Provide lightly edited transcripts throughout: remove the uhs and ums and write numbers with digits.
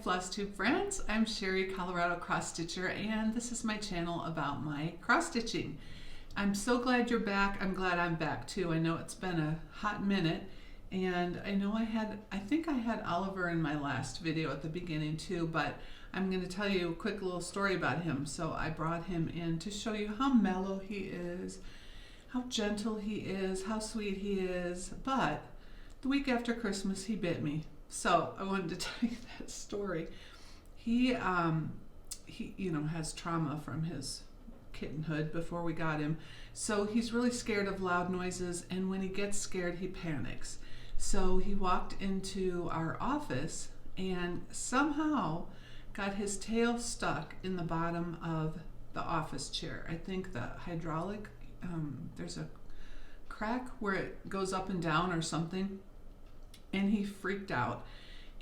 Flosstube friends, I'm Sherry, Colorado cross stitcher, and this is my channel about my cross stitching. I'm so glad you're back. I'm glad I'm back too. I know it's been a hot minute, and I know I think I had Oliver in my last video at the beginning too, but I'm going to tell you a quick little story about him. So I brought him in to show you how mellow he is, how gentle he is, how sweet he is, but the week after Christmas he bit me. So I wanted to tell you that story. He has trauma from his kittenhood before we got him. So he's really scared of loud noises, and when he gets scared, he panics. So he walked into our office and somehow got his tail stuck in the bottom of the office chair. I think the hydraulic, there's a crack where it goes up and down or something. And he freaked out.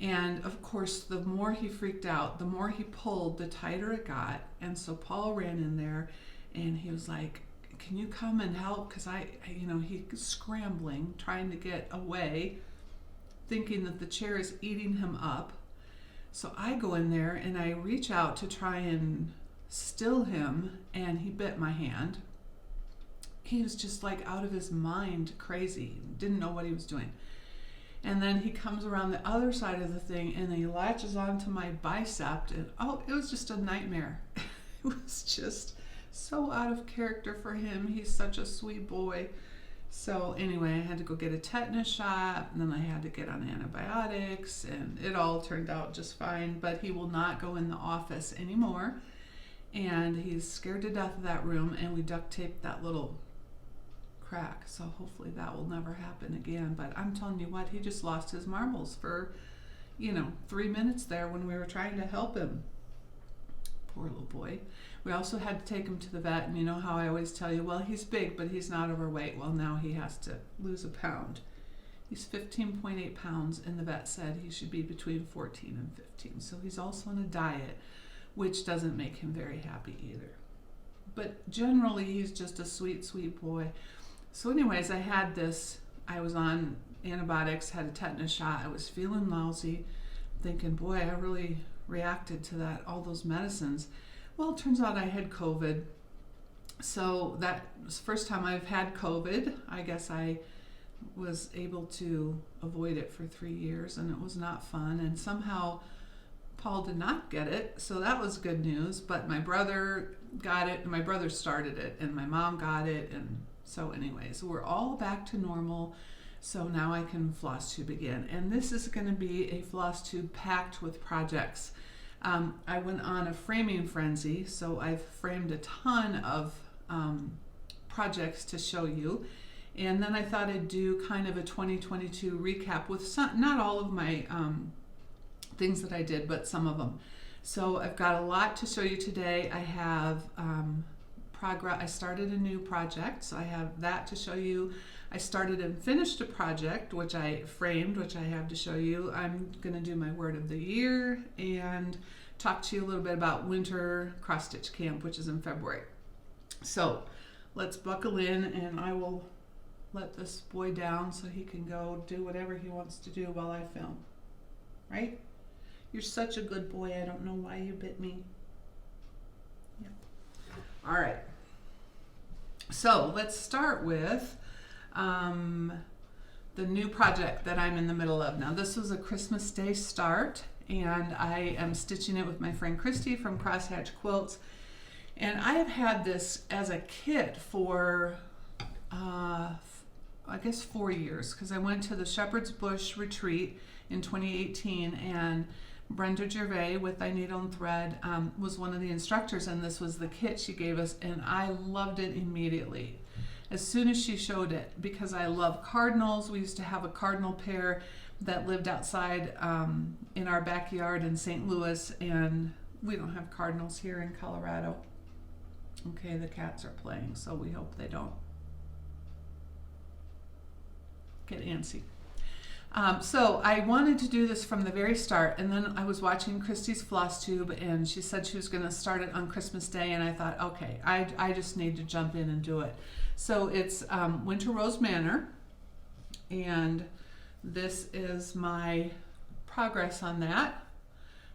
And of course, the more he freaked out, the more he pulled, the tighter it got. And so Paul ran in there and he was like, "Can you come and help?" Because he's scrambling, trying to get away, thinking that the chair is eating him up. So I go in there and I reach out to try and still him, and he bit my hand. He was just like out of his mind, crazy, didn't know what he was doing. And then he comes around the other side of the thing and he latches onto my bicep, and it was just a nightmare. It was just so out of character for him. He's such a sweet boy. So anyway, I had to go get a tetanus shot, and then I had to get on antibiotics, and it all turned out just fine. But he will not go in the office anymore, and he's scared to death of that room, and we duct taped that little crack, so hopefully that will never happen again. But I'm telling you what, he just lost his marbles for 3 minutes there when we were trying to help him. Poor little boy. We also had to take him to the vet, and you know how I always tell you, well, he's big but he's not overweight. Well, now he has to lose a pound. He's 15.8 pounds, and the vet said he should be between 14 and 15. So he's also on a diet, which doesn't make him very happy either. But generally he's just a sweet, sweet boy. So anyways, I was on antibiotics, had a tetanus shot. I was feeling lousy, thinking, boy, I really reacted to all those medicines. Well, it turns out I had COVID. So that was the first time I've had COVID. I guess I was able to avoid it for 3 years, and it was not fun. And somehow Paul did not get it, so that was good news. But my brother got it, and my brother started it, and my mom got it, and so anyways, we're all back to normal. So now I can floss tube again. And this is going to be a floss tube packed with projects. I went on a framing frenzy, so I've framed a ton of projects to show you. And then I thought I'd do kind of a 2022 recap with not all of my things that I did, but some of them. So I've got a lot to show you today. I have I started a new project, so I have that to show you. I started and finished a project, which I framed, which I have to show you. I'm going to do my word of the year and talk to you a little bit about winter cross stitch camp, which is in February. So let's buckle in, and I will let this boy down so he can go do whatever he wants to do while I film. Right? You're such a good boy. I don't know why you bit me. Yep. All right. So let's start with the new project that I'm in the middle of. Now, this was a Christmas Day start, and I am stitching it with my friend Christy from Crosshatch Quilts. And I have had this as a kit for, I guess 4 years, because I went to the Shepherd's Bush retreat in 2018, and Brenda Gervais with I Needle and Thread was one of the instructors, and this was the kit she gave us, and I loved it immediately as soon as she showed it, because I love cardinals. We used to have a cardinal pair that lived outside in our backyard in St. Louis, and we don't have cardinals here in Colorado. Okay, the cats are playing, so we hope they don't get antsy. So I wanted to do this from the very start, and then I was watching Christy's Flosstube, and she said she was going to start it on Christmas Day, and I thought, okay, I just need to jump in and do it. So it's Winter Rose Manor, and this is my progress on that.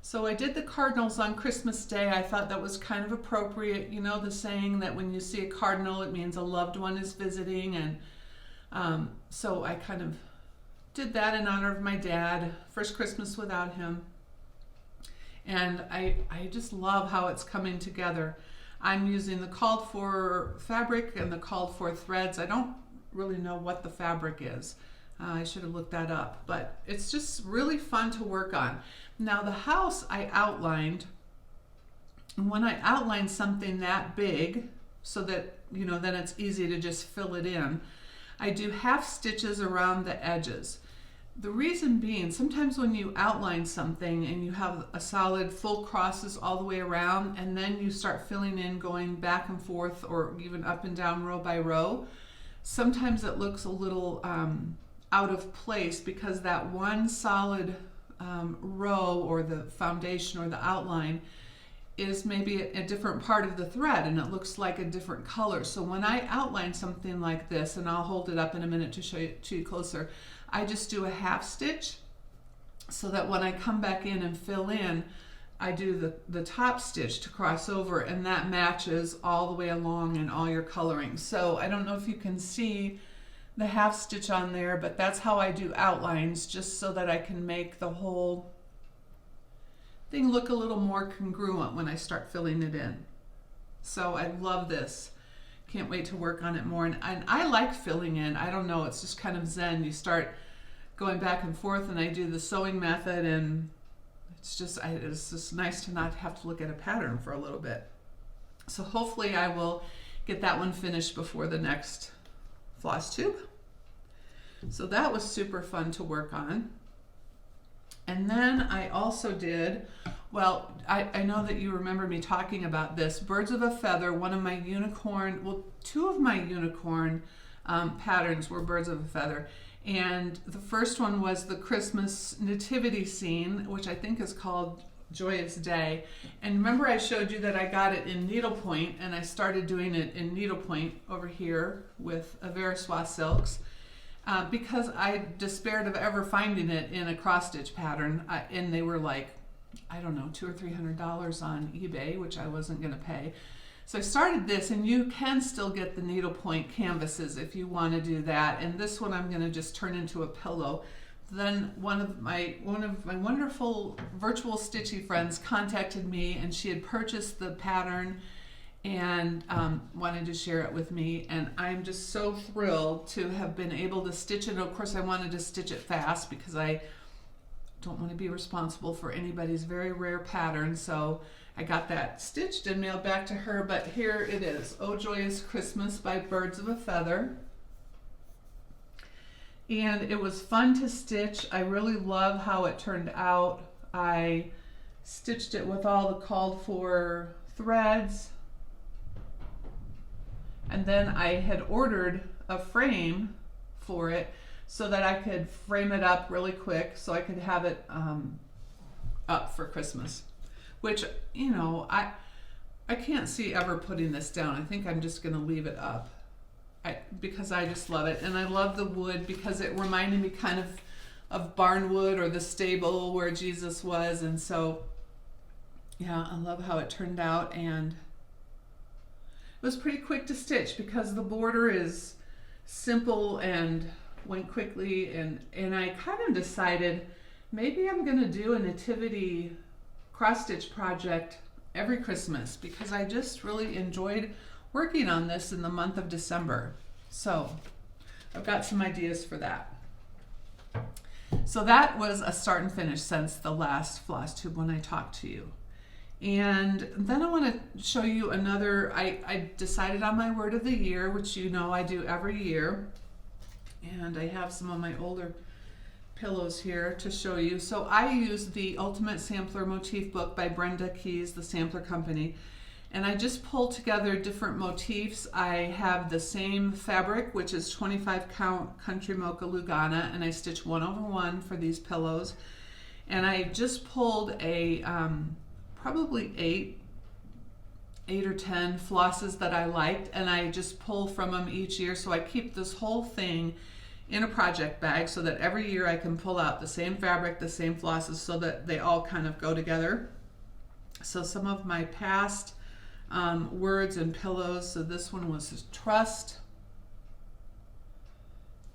So I did the cardinals on Christmas Day. I thought that was kind of appropriate. You know the saying that when you see a cardinal, it means a loved one is visiting. And so I kind of did that in honor of my dad. First Christmas without him. And I just love how it's coming together. I'm using the called for fabric and the called for threads. I don't really know what the fabric is. I should have looked that up, but it's just really fun to work on. Now the house I outlined, and when I outline something that big, so that, you know, then it's easy to just fill it in, I do half stitches around the edges. The reason being, sometimes when you outline something and you have a solid full crosses all the way around, and then you start filling in going back and forth or even up and down row by row, sometimes it looks a little out of place because that one solid row or the foundation or the outline is maybe a different part of the thread and it looks like a different color. So when I outline something like this, and I'll hold it up in a minute to show you closer, I just do a half stitch so that when I come back in and fill in, I do the top stitch to cross over, and that matches all the way along in all your coloring. So I don't know if you can see the half stitch on there, but that's how I do outlines, just so that I can make the whole thing look a little more congruent when I start filling it in. So I love this. Can't wait to work on it more. And I like filling in. I don't know, it's just kind of zen. You start going back and forth, and I do the sewing method, and it's just nice to not have to look at a pattern for a little bit. So hopefully I will get that one finished before the next Flosstube. So that was super fun to work on. And then I also did, well, I know that you remember me talking about this, Birds of a Feather. One of my unicorn, well, two of my unicorn patterns were Birds of a Feather. And the first one was the Christmas nativity scene, which I think is called Joyous Day. And remember I showed you that I got it in needlepoint, and I started doing it in needlepoint over here with Averswa silks because I despaired of ever finding it in a cross stitch pattern. And they were like, I don't know, $200 or $300 on eBay, which I wasn't going to pay. So I started this, and you can still get the needlepoint canvases if you want to do that. And this one I'm going to just turn into a pillow. Then one of my wonderful virtual stitchy friends contacted me, and she had purchased the pattern and wanted to share it with me. And I'm just so thrilled to have been able to stitch it. Of course, I wanted to stitch it fast because I don't want to be responsible for anybody's very rare pattern. So I got that stitched and mailed back to her, but here it is, Oh Joyous Christmas by Birds of a Feather. And it was fun to stitch. I really love how it turned out. I stitched it with all the called for threads. And then I had ordered a frame for it so that I could frame it up really quick so I could have it up for Christmas. Which, you know, I can't see ever putting this down. I think I'm just going to leave it up because I just love it. And I love the wood because it reminded me kind of barnwood or the stable where Jesus was. And so, yeah, I love how it turned out. And it was pretty quick to stitch because the border is simple and went quickly. And I kind of decided maybe I'm going to do a nativity cross-stitch project every Christmas because I just really enjoyed working on this in the month of December. So I've got some ideas for that. So that was a start and finish since the last Flosstube when I talked to you. And then I want to show you another, I decided on my word of the year, which you know I do every year. And I have some of my older pillows here to show you. So I use the Ultimate Sampler Motif Book by Brenda Keyes, the Sampler Company, and I just pull together different motifs. I have the same fabric, which is 25 count Country Mocha Lugana, and I stitch 1/1 for these pillows. And I just pulled a probably eight or 10 flosses that I liked, and I just pull from them each year. So I keep this whole thing in a project bag so that every year I can pull out the same fabric, the same flosses, so that they all kind of go together. So some of my past words and pillows, so this one was trust.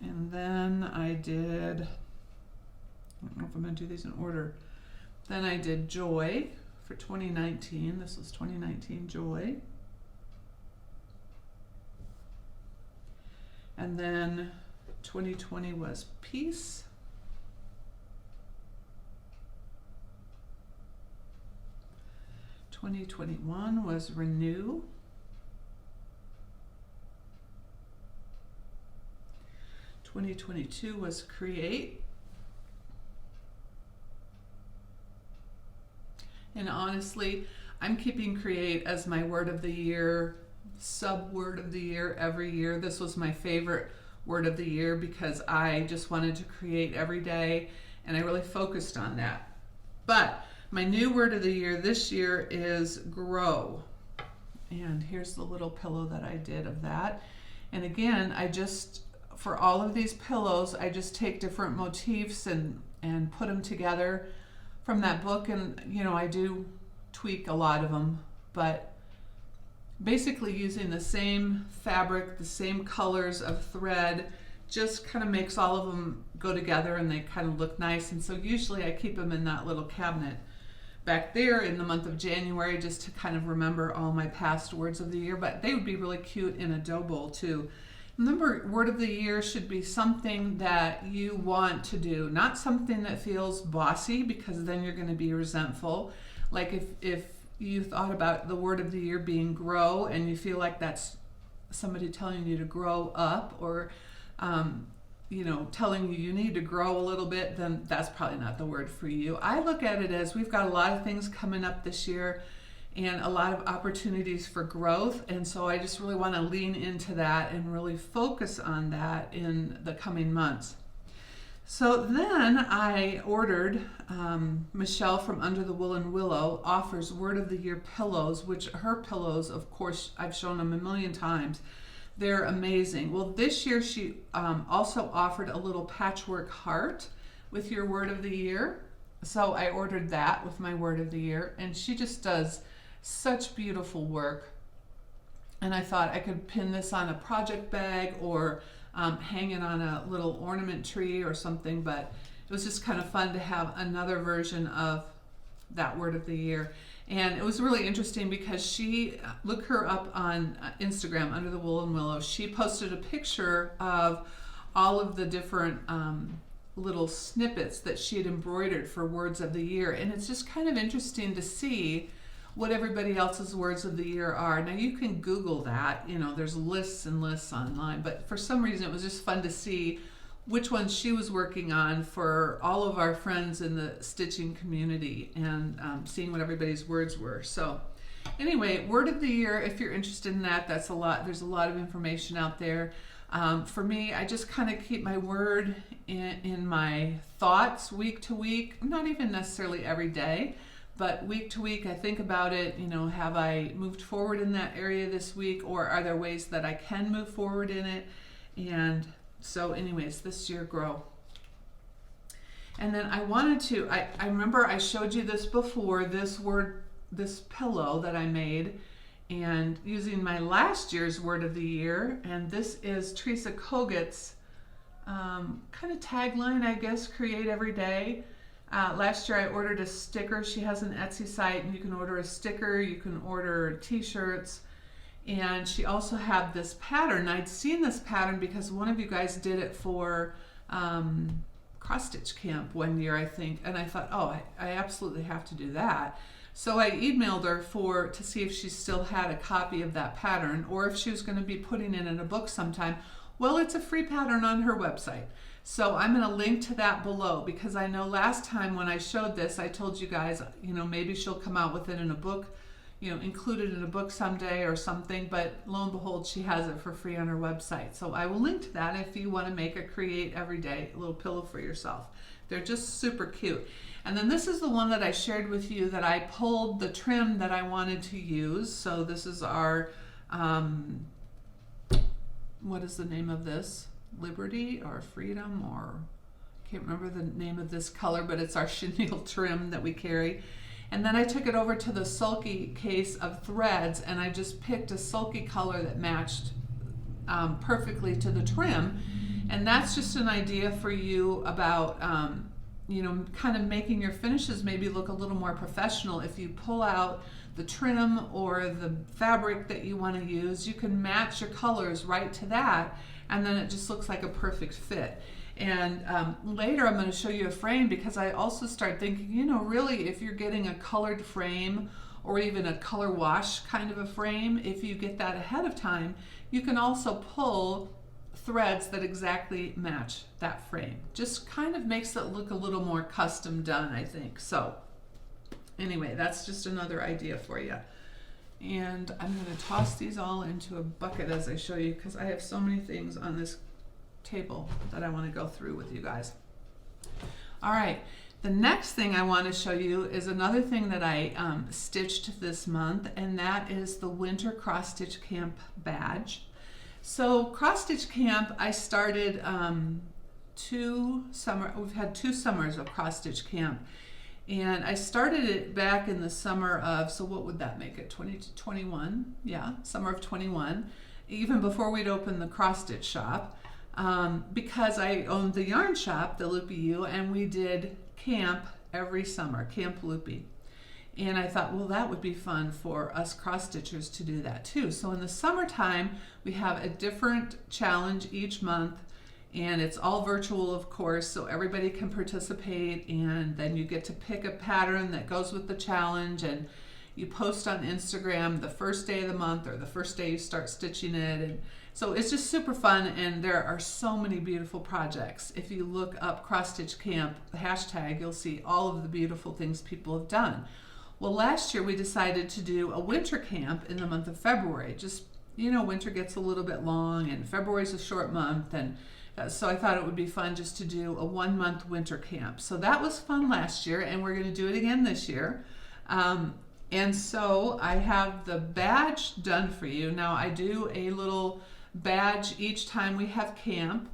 And then I did, I don't know if I'm going to do these in order. Then I did joy for 2019. This was 2019 joy. And then 2020 was peace. (2021) was renew. (2022) was create. And honestly, I'm keeping create as my word of the year, sub word of the year every year. This was my favorite word of the year because I just wanted to create every day, and I really focused on that. But my new word of the year this year is grow. And here's the little pillow that I did of that. And again, for all of these pillows, I just take different motifs and put them together from that book. And, I do tweak a lot of them, but basically using the same fabric, the same colors of thread, just kind of makes all of them go together and they kind of look nice. And so usually I keep them in that little cabinet back there in the month of January just to kind of remember all my past words of the year, but they would be really cute in a dough bowl too. Remember, word of the year should be something that you want to do, not something that feels bossy, because then you're going to be resentful. Like if you thought about the word of the year being grow and you feel like that's somebody telling you to grow up, or telling you need to grow a little bit, then that's probably not the word for you. I look at it as we've got a lot of things coming up this year and a lot of opportunities for growth, and so I just really want to lean into that and really focus on that in the coming months. So then I ordered, Michelle from Under the Woolen Willow offers Word of the Year pillows, which her pillows, of course, I've shown them a million times. They're amazing. Well, this year she also offered a little patchwork heart with your Word of the Year. So I ordered that with my Word of the Year, and she just does such beautiful work. And I thought I could pin this on a project bag or hang it on a little ornament tree or something, but it was just kind of fun to have another version of that Word of the Year. And it was really interesting because look her up on Instagram, Under the Woolen Willow. She posted a picture of all of the different little snippets that she had embroidered for Words of the Year. And it's just kind of interesting to see what everybody else's words of the year are. Now you can Google that, there's lists and lists online, but for some reason it was just fun to see which ones she was working on for all of our friends in the stitching community, and seeing what everybody's words were. So anyway, word of the year, if you're interested in that, there's a lot of information out there. For me, I just kind of keep my word in my thoughts week to week, not even necessarily every day, but week to week I think about it, have I moved forward in that area this week, or are there ways that I can move forward in it? And so anyways, this year grow. And then I wanted to, I remember I showed you this before, this pillow that I made, and using my last year's word of the year, and this is Teresa Kogut's kind of tagline, I guess, create every day. Last year I ordered a sticker. She has an Etsy site, and you can order a sticker, you can order t-shirts, and she also had this pattern. I'd seen this pattern because one of you guys did it for cross stitch camp one year, I think, and I thought, oh, I absolutely have to do that. So I emailed her to see if she still had a copy of that pattern, or if she was going to be putting it in a book sometime. Well, it's a free pattern on her website. So I'm going to link to that below, because I know last time when I showed this, I told you guys, maybe she'll come out with it in a book, included in a book someday or something, but lo and behold, she has it for free on her website. So I will link to that if you want to make a create every day little pillow for yourself. They're just super cute. And then this is the one that I shared with you that I pulled the trim that I wanted to use. So this is our, what is the name of this? Liberty or Freedom, or can't remember the name of this color, but it's our chenille trim that we carry. And then I took it over to the sulky case of threads, and I just picked a sulky color that matched perfectly to the trim. And that's just an idea for you about you know, kind of making your finishes maybe look a little more professional. If you pull out the trim or the fabric that you want to use, you can match your colors right to that, and then it just looks like a perfect fit. And later I'm going to show you a frame, because I also start thinking, you know, really if you're getting a colored frame or even a color wash kind of a frame, if you get that ahead of time, you can also pull threads that exactly match that frame. Just kind of makes it look a little more custom done, I think. So anyway, that's just another idea for you. And I'm going to toss these all into a bucket as I show you, because I have so many things on this table that I want to go through with you guys. All right, the next thing I want to show you is another thing that I stitched this month, and that is the Winter Cross Stitch Camp badge. So Cross Stitch Camp, I started we've had 2 summers of Cross Stitch Camp, and I started it back in the summer of, so what would that make it, 2021? Yeah, summer of 21, even before we'd opened the cross stitch shop, because I owned the yarn shop, the Loopy U, and we did camp every summer, Camp Loopy. And I thought, well, that would be fun for us cross stitchers to do that too. So in the summertime, we have a different challenge each month, and it's all virtual, of course, so everybody can participate, and then you get to pick a pattern that goes with the challenge, and you post on Instagram the first day of the month or the first day you start stitching it. And so it's just super fun, and there are so many beautiful projects. If you look up Cross Stitch Camp, the hashtag, you'll see all of the beautiful things people have done. Well, last year we decided to do a winter camp in the month of February. Just, you know, winter gets a little bit long, and February's a short month, and so I thought it would be fun just to do a 1-month winter camp. So that was fun last year, and we're going to do it again this year. And so I have the badge done for you. Now I do a little badge each time we have camp.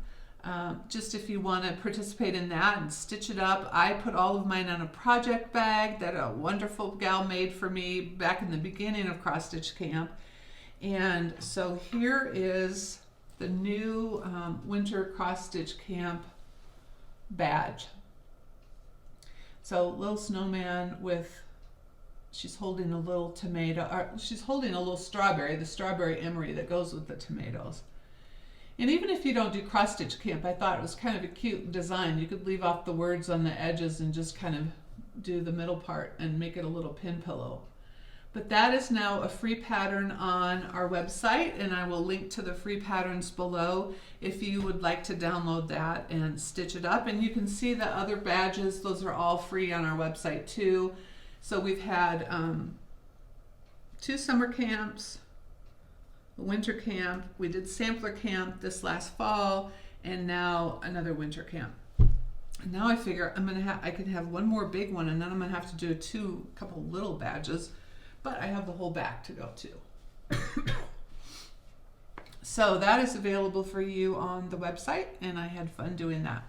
Just if you want to participate in that and stitch it up. I put all of mine on a project bag that a wonderful gal made for me back in the beginning of Cross Stitch Camp. And so here is the new Winter Cross Stitch Camp badge. So little snowman with, she's holding a little tomato, or she's holding a little strawberry, the strawberry emery that goes with the tomatoes. And even if you don't do Cross Stitch Camp, I thought it was kind of a cute design. You could leave off the words on the edges and just kind of do the middle part and make it a little pin pillow. But that is now a free pattern on our website, and I will link to the free patterns below if you would like to download that and stitch it up. And you can see the other badges, those are all free on our website too. So we've had 2 summer camps, a winter camp, we did sampler camp this last fall, and now another winter camp. And now I figure I can have one more big one, and then I'm gonna have to do a couple little badges, but I have the whole back to go to. So that is available for you on the website, and I had fun doing that.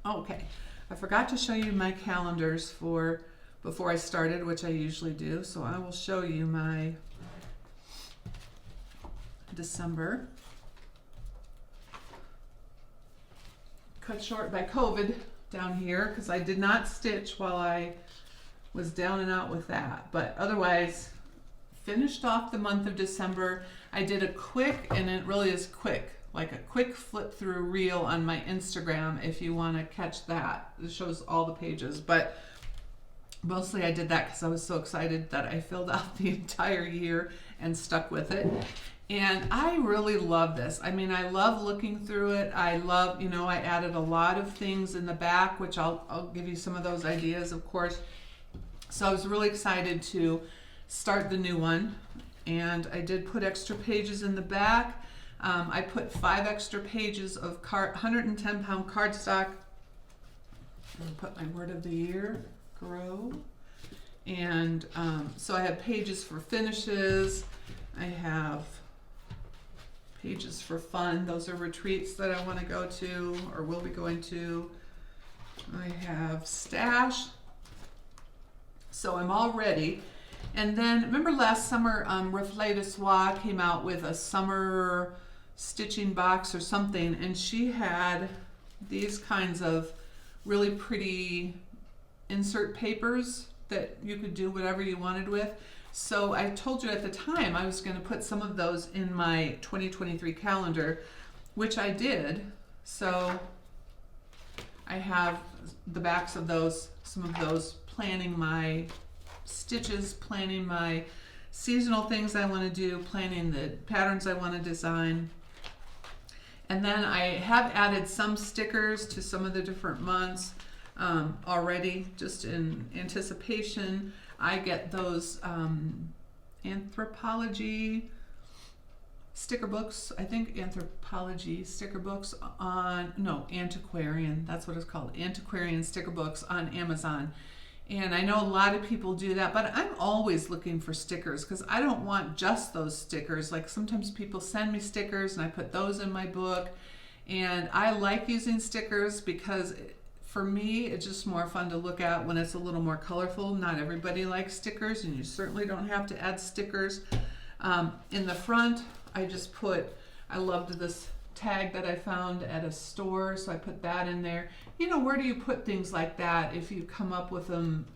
Okay, I forgot to show you my calendars for before I started, which I usually do, so I will show you my December. Cut short by COVID down here because I did not stitch while I was down and out with that, but otherwise finished off the month of December. I did a quick, and it really is quick, like a quick flip through reel on my Instagram if you want to catch that. It shows all the pages, but mostly I did that because I was so excited that I filled out the entire year and stuck with it. And I really love this. I mean, I love looking through it. I love, you know, I added a lot of things in the back, which I'll give you some of those ideas, of course. So I was really excited to start the new one. And I did put extra pages in the back. I put 5 extra pages of 110-pound cardstock. And put my word of the year, grow. And so I have pages for finishes. I have pages for fun. Those are retreats that I want to go to or will be going to. I have stash. So I'm all ready. And then remember last summer, Reflet de Soie came out with a summer stitching box or something, and she had these kinds of really pretty insert papers that you could do whatever you wanted with. So I told you at the time I was going to put some of those in my 2023 calendar, which I did. So I have the backs of those, some of those, planning my stitches, planning my seasonal things I want to do, planning the patterns I want to design. And then I have added some stickers to some of the different months already, just in anticipation. I get those anthropology sticker books, I think anthropology sticker books on, no, Antiquarian, that's what it's called, Antiquarian Sticker Books on Amazon. And I know a lot of people do that, but I'm always looking for stickers because I don't want just those stickers. Like sometimes people send me stickers and I put those in my book. And I like using stickers because for me, it's just more fun to look at when it's a little more colorful. Not everybody likes stickers, and you certainly don't have to add stickers. In the front, I just put, I loved this tag that I found at a store, so I put that in there. You know, where do you put things like that if you come up with them?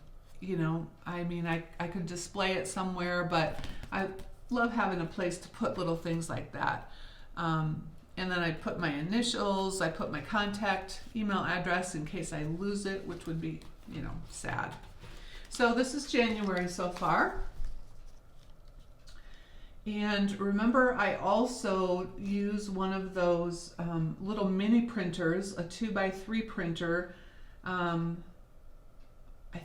You know, I mean, I could display it somewhere, but I love having a place to put little things like that. And then I put my initials, I put my contact email address in case I lose it, which would be, you know, sad. So this is January so far. And remember, I also use one of those little mini printers, a 2x3 printer. I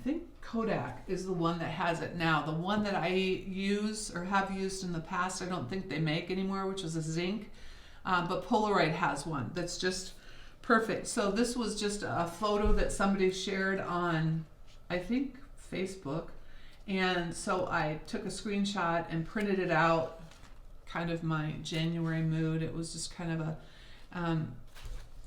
think Kogut is the one that has it now. The one that I use or have used in the past, I don't think they make anymore, which is a zinc. But Polaroid has one that's just perfect. So this was just a photo that somebody shared on, I think, Facebook. And so I took a screenshot and printed it out, kind of my January mood. It was just kind of a,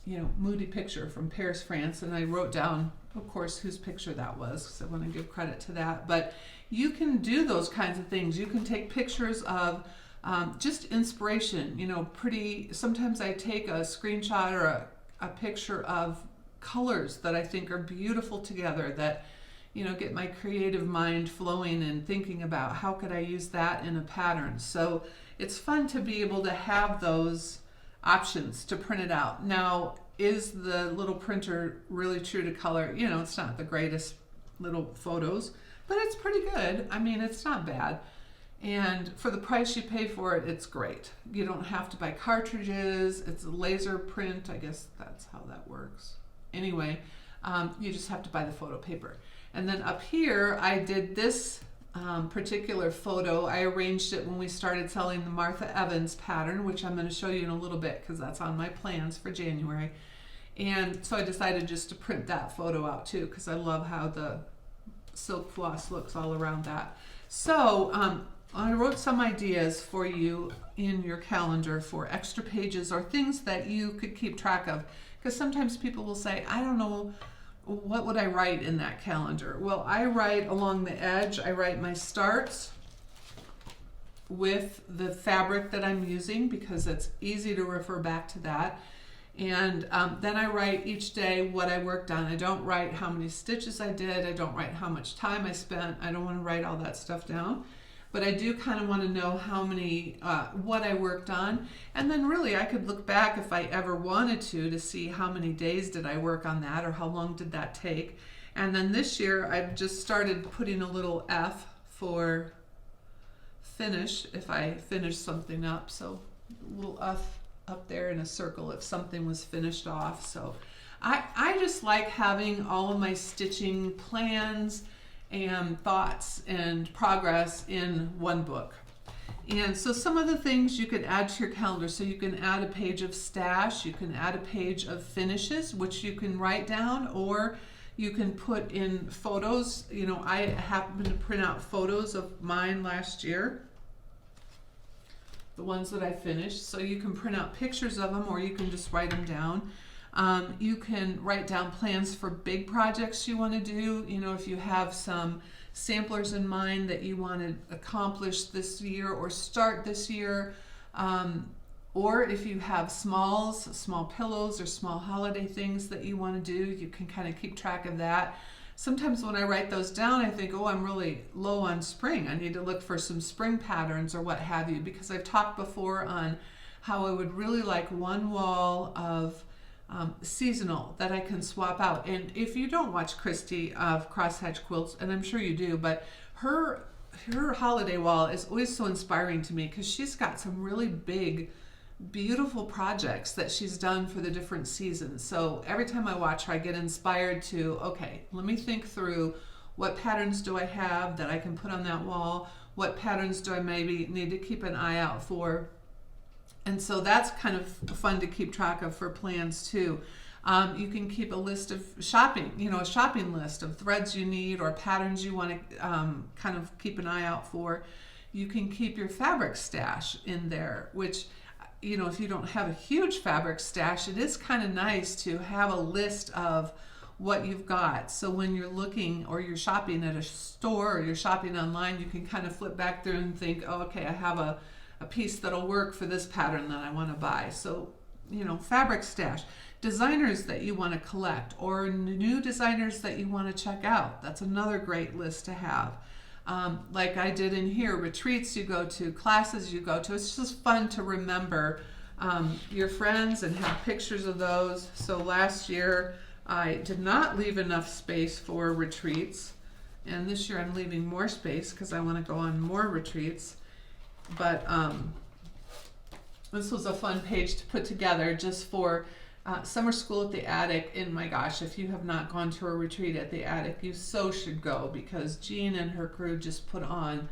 you know, moody picture from Paris, France. And I wrote down, of course, whose picture that was, because I want to give credit to that. But you can do those kinds of things. You can take pictures of just inspiration, you know, pretty, sometimes I take a screenshot or a picture of colors that I think are beautiful together that, you know, get my creative mind flowing and thinking about how could I use that in a pattern. So it's fun to be able to have those options to print it out. Now, is the little printer really true to color? You know, it's not the greatest little photos, but it's pretty good. I mean, it's not bad. And for the price you pay for it, it's great. You don't have to buy cartridges. It's a laser print. I guess that's how that works. Anyway, you just have to buy the photo paper. And then up here, I did this particular photo. I arranged it when we started selling the Martha Evans pattern, which I'm going to show you in a little bit because that's on my plans for January. And so I decided just to print that photo out too because I love how the silk floss looks all around that. So I wrote some ideas for you in your calendar for extra pages or things that you could keep track of. Because sometimes people will say, I don't know, what would I write in that calendar? Well, I write along the edge, I write my starts with the fabric that I'm using because it's easy to refer back to that. And then I write each day what I worked on. I don't write how many stitches I did. I don't write how much time I spent. I don't want to write all that stuff down. But I do kind of want to know how many, what I worked on. And then really I could look back if I ever wanted to see how many days did I work on that or how long did that take. And then this year I've just started putting a little F for finish if I finish something up. So a little F up there in a circle if something was finished off. So I just like having all of my stitching plans and thoughts and progress in one book. And so some of the things you can add to your calendar, so you can add a page of stash, you can add a page of finishes, which you can write down, or you can put in photos. You know, I happened to print out photos of mine last year the ones that I finished. So you can print out pictures of them, or you can just write them down. You can write down plans for big projects you want to do. You know, if you have some samplers in mind that you want to accomplish this year or start this year, or if you have small pillows or small holiday things that you want to do, you can kind of keep track of that. Sometimes when I write those down, I think, oh, I'm really low on spring. I need to look for some spring patterns or what have you, because I've talked before on how I would really like one wall of seasonal that I can swap out. And if you don't watch Christy of Crosshatch Quilts, and I'm sure you do, but her holiday wall is always so inspiring to me, because she's got some really big, beautiful projects that she's done for the different seasons. So every time I watch her, I get inspired to, okay, let me think through what patterns do I have that I can put on that wall, what patterns do I maybe need to keep an eye out for. And so that's kind of fun to keep track of for plans too. You can keep a list of shopping, you know, a shopping list of threads you need or patterns you want to kind of keep an eye out for. You can keep your fabric stash in there, which, you know, if you don't have a huge fabric stash, it is kind of nice to have a list of what you've got. So when you're looking or you're shopping at a store or you're shopping online, you can kind of flip back through and think, oh, okay, I have a piece that'll work for this pattern that I want to buy. So, you know, fabric stash. Designers that you want to collect, or new designers that you want to check out. That's another great list to have. Like I did in here, retreats you go to, classes you go to. It's just fun to remember your friends and have pictures of those. So last year I did not leave enough space for retreats, and this year I'm leaving more space because I want to go on more retreats. But this was a fun page to put together just for summer school at the Attic. And my gosh, if you have not gone to a retreat at the Attic, you so should go, because Jean and her crew just put on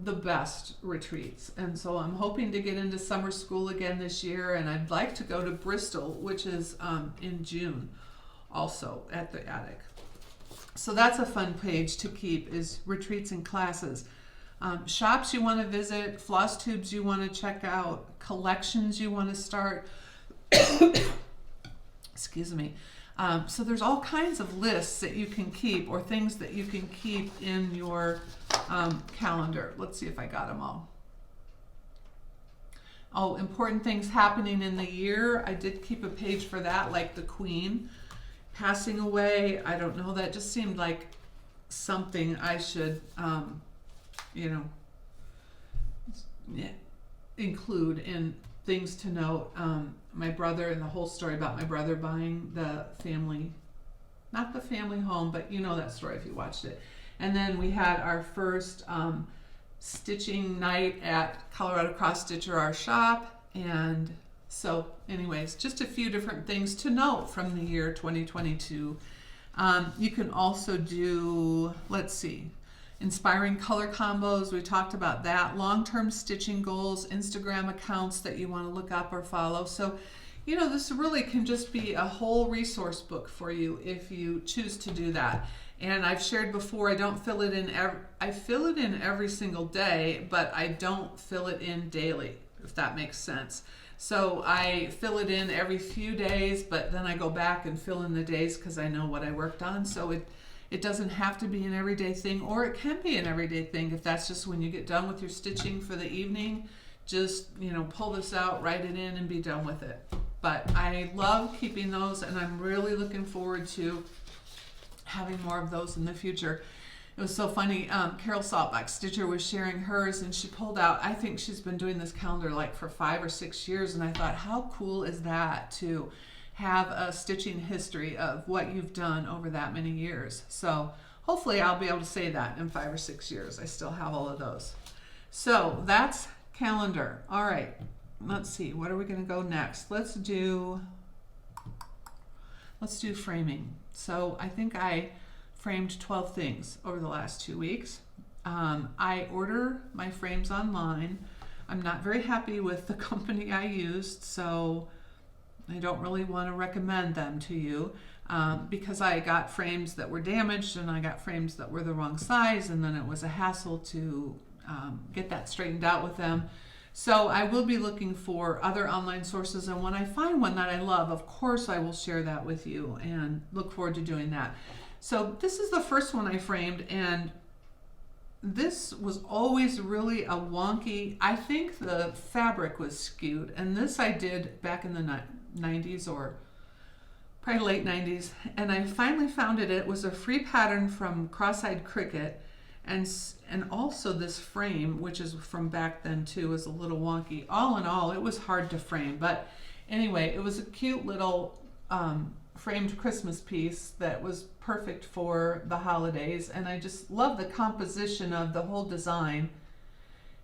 the best retreats. And so I'm hoping to get into summer school again this year, and I'd like to go to Bristol, which is in June, also at the Attic. So that's a fun page to keep, is retreats and classes. Shops you want to visit, floss tubes you want to check out, collections you want to start. Excuse me. So there's all kinds of lists that you can keep, or things that you can keep in your calendar. Let's see if I got them all. Oh, important things happening in the year. I did keep a page for that, like the Queen passing away. I don't know, that just seemed like something I should, you know, include in things to note. My brother, and the whole story about my brother buying the family, not the family home, but you know that story if you watched it. And then we had our first stitching night at Colorado Cross Stitcher, our shop. And so anyways, just a few different things to note from the year 2022. You can also do, let's see, inspiring color combos. We talked about that. Long-term stitching goals, Instagram accounts that you want to look up or follow. So, you know, this really can just be a whole resource book for you if you choose to do that. And I've shared before, I don't fill it in I fill it in every single day, but I don't fill it in daily, if that makes sense. So I fill it in every few days, but then I go back and fill in the days because I know what I worked on. So it doesn't have to be an everyday thing, or it can be an everyday thing if that's just when you get done with your stitching for the evening. Just, you know, pull this out, write it in, and be done with it. But I love keeping those, and I'm really looking forward to having more of those in the future. It was so funny. Carol Saltback Stitcher was sharing hers, and she pulled out, I think she's been doing this calendar like for 5 or 6 years, and I thought, how cool is that to have a stitching history of what you've done over that many years. So hopefully I'll be able to say that in 5 or 6 years. I still have all of those. So that's calendar. All right, let's see, what are we going to go next? Let's do framing. So I think I framed 12 things over the last 2 weeks. I order my frames online. I'm not very happy with the company I used, so I don't really want to recommend them to you, because I got frames that were damaged, and I got frames that were the wrong size, and then it was a hassle to get that straightened out with them. So I will be looking for other online sources, and when I find one that I love, of course I will share that with you and look forward to doing that. So this is the first one I framed, and this was always really a wonky, I think the fabric was skewed, and this I did back in the 90s or probably late 90s, and I finally found it. It was a free pattern from Cross-Eyed Cricket, and also this frame, which is from back then too, was a little wonky. All in all, it was hard to frame, but anyway, it was a cute little framed Christmas piece that was perfect for the holidays, and I just love the composition of the whole design.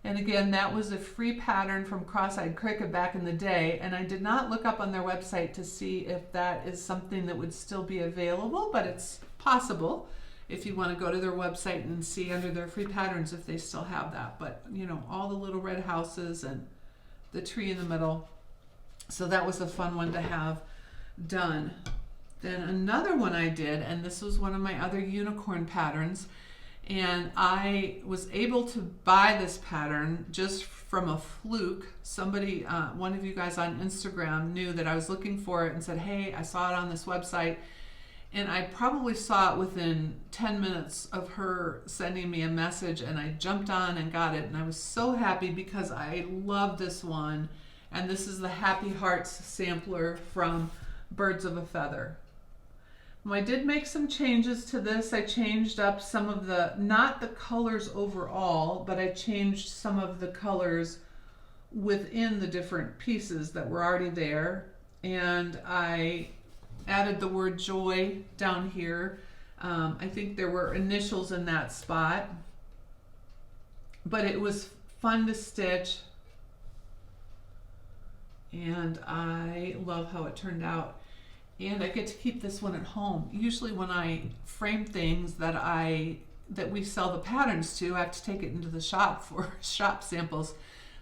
And again, that was a free pattern from Cross-Eyed Cricket back in the day, and I did not look up on their website to see if that is something that would still be available, but it's possible if you want to go to their website and see under their free patterns if they still have that. But you know, all the little red houses and the tree in the middle. So that was a fun one to have done. Then another one I did, and this was one of my other unicorn patterns, and I was able to buy this pattern just from a fluke. Somebody, one of you guys on Instagram knew that I was looking for it and said, hey, I saw it on this website. And I probably saw it within 10 minutes of her sending me a message, and I jumped on and got it. And I was so happy because I love this one. And this is the Happy Hearts sampler from Birds of a Feather. Well, I did make some changes to this. I changed up some of the, not the colors overall, but I changed some of the colors within the different pieces that were already there. And I added the word joy down here. I think there were initials in that spot, but it was fun to stitch, and I love how it turned out. And I get to keep this one at home. Usually when I frame things that we sell the patterns to, I have to take it into the shop for shop samples.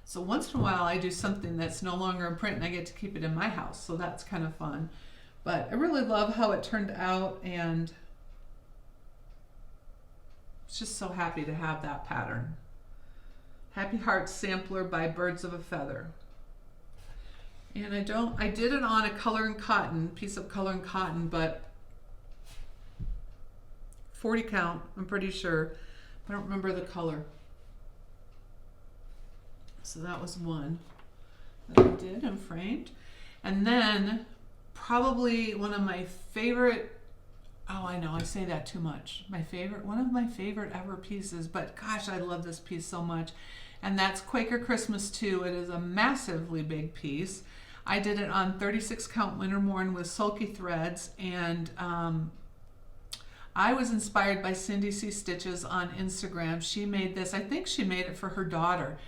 So once in a while I do something that's no longer in print and I get to keep it in my house. So that's kind of fun. But I really love how it turned out, and just so happy to have that pattern. Happy Hearts Sampler by Birds of a Feather. And I did it on a color and cotton, piece of color and cotton, but 40 count, I'm pretty sure. I don't remember the color. So that was one that I did and framed. And then probably one of my favorite, oh, I know, I say that too much. One of my favorite ever pieces, but gosh, I love this piece so much. And that's Quaker Christmas 2. It is a massively big piece. I did it on 36 count Wintermorn with sulky threads, and I was inspired by Cindy C. Stitches on Instagram. She made this, I think she made it for her daughter,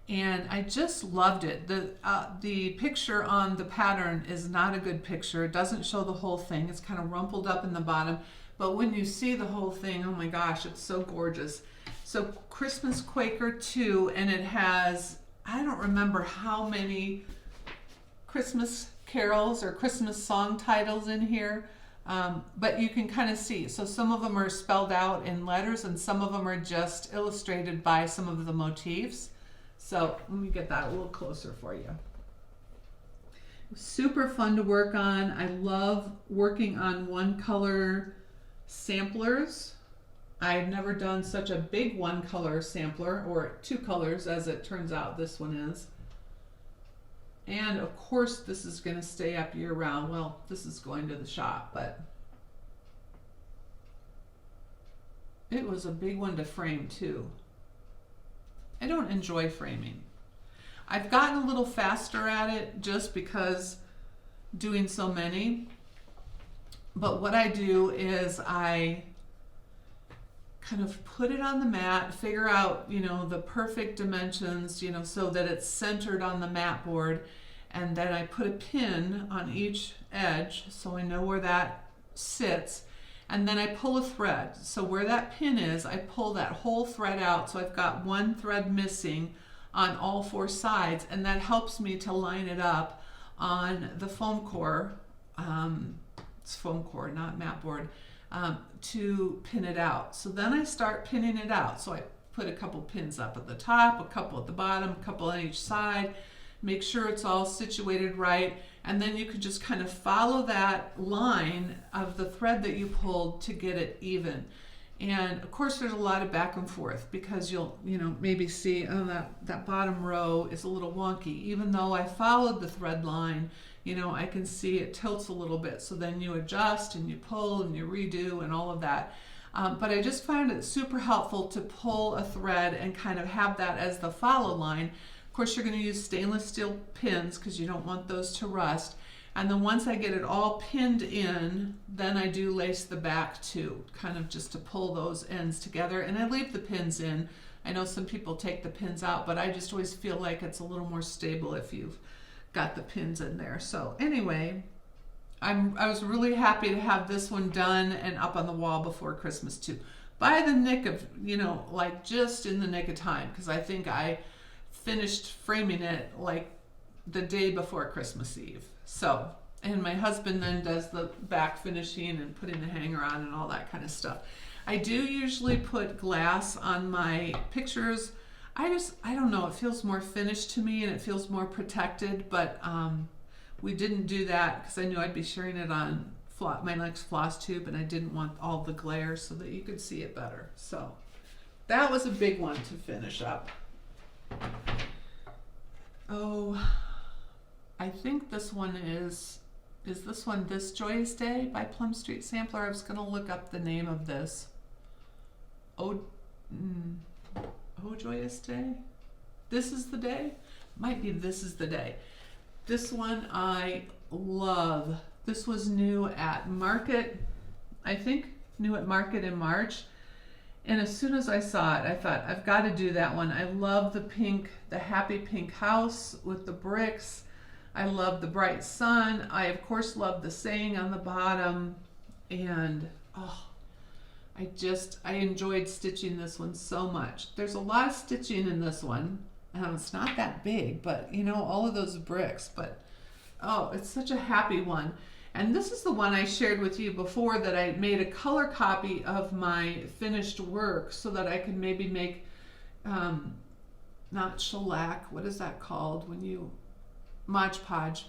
and I just loved it. The picture on the pattern is not a good picture. It doesn't show the whole thing. It's kind of rumpled up in the bottom, but when you see the whole thing, oh my gosh, it's so gorgeous. So Christmas Quaker 2, and it has, I don't remember how many Christmas carols or Christmas song titles in here, but you can kind of see. So some of them are spelled out in letters, and some of them are just illustrated by some of the motifs. So let me get that a little closer for you. Super fun to work on. I love working on one color samplers. I've never done such a big one color sampler, or two colors as it turns out this one is. And of course this is going to stay up year round. Well, this is going to the shop, but it was a big one to frame too. I don't enjoy framing. I've gotten a little faster at it just because doing so many. But what I do is I kind of put it on the mat, figure out, the perfect dimensions, so that it's centered on the mat board, and then I put a pin on each edge so I know where that sits, and then I pull a thread. So where that pin is, I pull that whole thread out, so I've got one thread missing on all four sides, and that helps me to line it up on the foam core. It's foam core, not mat board. To pin it out. So then I start pinning it out. So I put a couple pins up at the top, a couple at the bottom, a couple on each side. Make sure it's all situated right, and then you could just kind of follow that line of the thread that you pulled to get it even. And of course there's a lot of back and forth because you'll maybe see, oh, that bottom row is a little wonky. Even though I followed the thread line, I can see it tilts a little bit. So then you adjust and you pull and you redo and all of that. But I just found it super helpful to pull a thread and kind of have that as the follow line. Of course, you're going to use stainless steel pins because you don't want those to rust. And then once I get it all pinned in, then I do lace the back too, kind of just to pull those ends together. And I leave the pins in. I know some people take the pins out, but I just always feel like it's a little more stable if you've got the pins in there. So anyway, I was really happy to have this one done and up on the wall before Christmas too. By the nick of, like just in the nick of time, because I think I finished framing it like the day before Christmas Eve. So, and my husband then does the back finishing and putting the hanger on and all that kind of stuff. I do usually put glass on my pictures. I don't know, it feels more finished to me and it feels more protected, but we didn't do that because I knew I'd be sharing it on my next Flosstube, and I didn't want all the glare so that you could see it better. So that was a big one to finish up. Oh, I think this one is this one This Joyous Day by Plum Street Sampler? I was going to look up the name of this. Oh, Joyous Day? This is the day? Might be This is the Day. This one I love. This was new at Market, I think, new at Market in March. And as soon as I saw it, I thought, I've got to do that one. I love the pink, the happy pink house with the bricks. I love the bright sun. I, of course, love the saying on the bottom. And, I enjoyed stitching this one so much. There's a lot of stitching in this one. It's not that big, but, all of those bricks. But, it's such a happy one. And this is the one I shared with you before that I made a color copy of my finished work so that I could maybe make, not shellac, what is that called when you, Mod Podge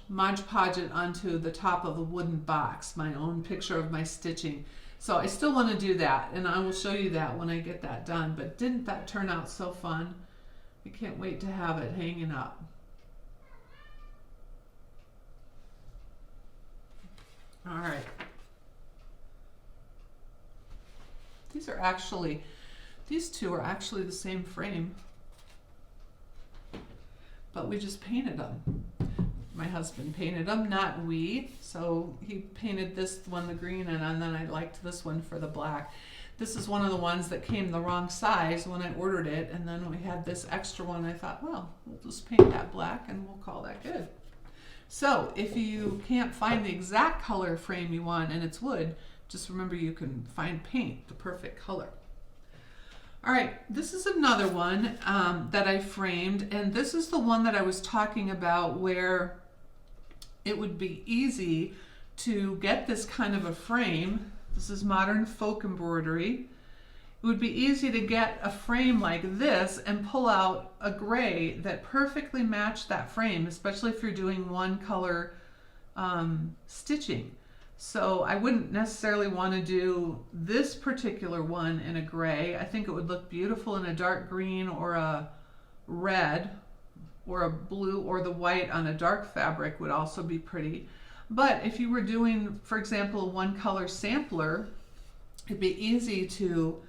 it onto the top of a wooden box, my own picture of my stitching. So I still want to do that, and I will show you that when I get that done. But didn't that turn out so fun? I can't wait to have it hanging up. All right. These two are actually the same frame, but we just painted them. My husband painted them, not we. So he painted this one the green, and then I liked this one for the black. This is one of the ones that came the wrong size when I ordered it, and then we had this extra one. I thought, well, we'll just paint that black and we'll call that good. So if you can't find the exact color frame you want and it's wood, just remember you can find paint, the perfect color. All right, this is another one that I framed, and this is the one that I was talking about where it would be easy to get this kind of a frame. This is modern folk embroidery. It would be easy to get a frame like this and pull out a gray that perfectly matched that frame, especially if you're doing one color stitching. So I wouldn't necessarily want to do this particular one in a gray. I think it would look beautiful in a dark green or a red or a blue, or the white on a dark fabric would also be pretty. But if you were doing, for example, a one color sampler, it'd be easy to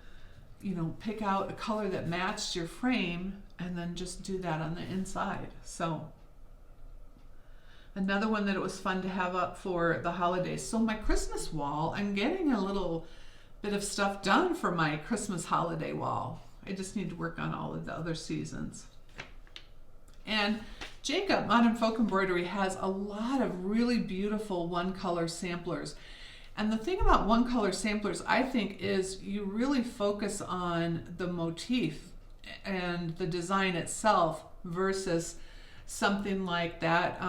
pick out a color that matched your frame and then just do that on the inside. So another one that it was fun to have up for the holidays. So my Christmas wall, I'm getting a little bit of stuff done for my Christmas holiday wall. I just need to work on all of the other seasons. And Jacob Modern Folk Embroidery has a lot of really beautiful one color samplers. And the thing about one color samplers, I think, is you really focus on the motif and the design itself versus something like that.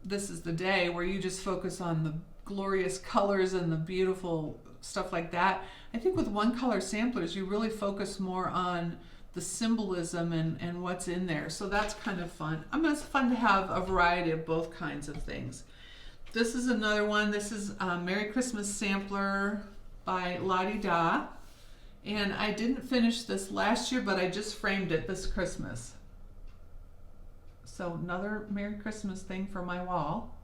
This is the Day, where you just focus on the glorious colors and the beautiful stuff like that. I think with one color samplers, you really focus more on the symbolism and what's in there. So that's kind of fun. It's fun to have a variety of both kinds of things. This is another one. This is a Merry Christmas sampler by Lottie Da. And I didn't finish this last year, but I just framed it this Christmas. So another Merry Christmas thing for my wall.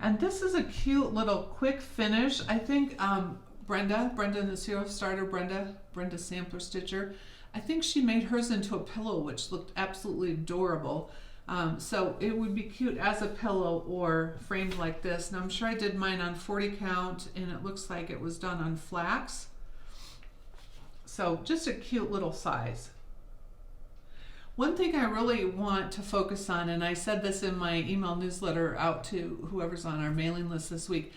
And this is a cute little quick finish. I think Brenda in the Zero Starter, Brenda Sampler Stitcher, I think she made hers into a pillow, which looked absolutely adorable. So it would be cute as a pillow or framed like this. Now I'm sure I did mine on 40 count, and it looks like it was done on flax. So just a cute little size. One thing I really want to focus on, and I said this in my email newsletter out to whoever's on our mailing list this week,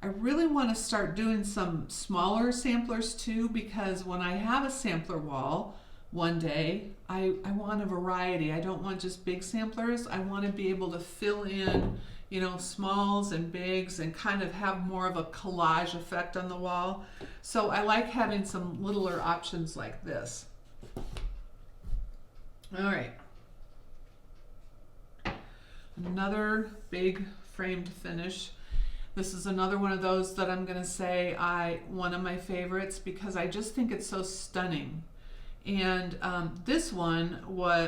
I really want to start doing some smaller samplers too, because when I have a sampler wall one day, I want a variety. I don't want just big samplers. I want to be able to fill in, you know, smalls and bigs and kind of have more of a collage effect on the wall. So I like having some littler options like this. All right. Another big framed finish. This is another one of those that I'm going to say one of my favorites because I just think it's so stunning. And this one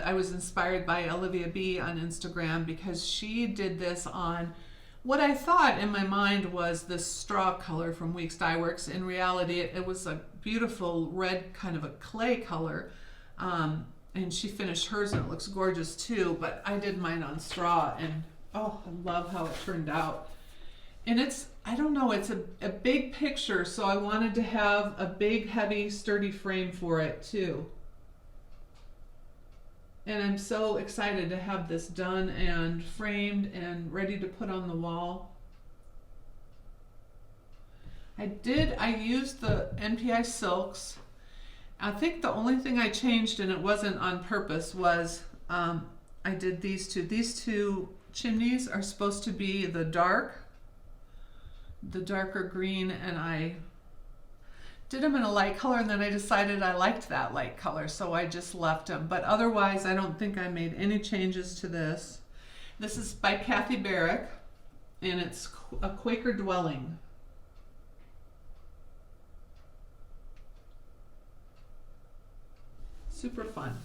I was inspired by Olivia B on Instagram because she did this on what I thought in my mind was this straw color from Weeks Dye Works. In reality, it was a beautiful red, kind of a clay color. And she finished hers and it looks gorgeous too, but I did mine on straw and oh, I love how it turned out. And it's, I don't know, it's a big picture, so I wanted to have a big, heavy, sturdy frame for it too. And I'm so excited to have this done and framed and ready to put on the wall. I used the NPI silks. I think the only thing I changed, and it wasn't on purpose, was I did these two. These two chimneys are supposed to be the darker green, and I did them in a light color, and then I decided I liked that light color, so I just left them. But otherwise, I don't think I made any changes to this. This is by Kathy Barrick, and it's a Quaker Dwelling. Super fun.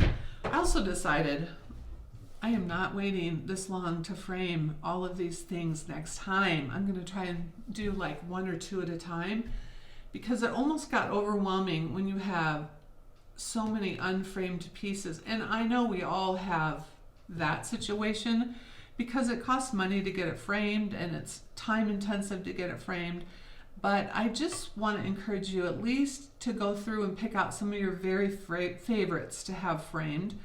I also decided I am not waiting this long to frame all of these things next time. I'm going to try and do like one or two at a time because it almost got overwhelming when you have so many unframed pieces. And I know we all have that situation because it costs money to get it framed and it's time intensive to get it framed. But I just want to encourage you at least to go through and pick out some of your very favorites to have framed.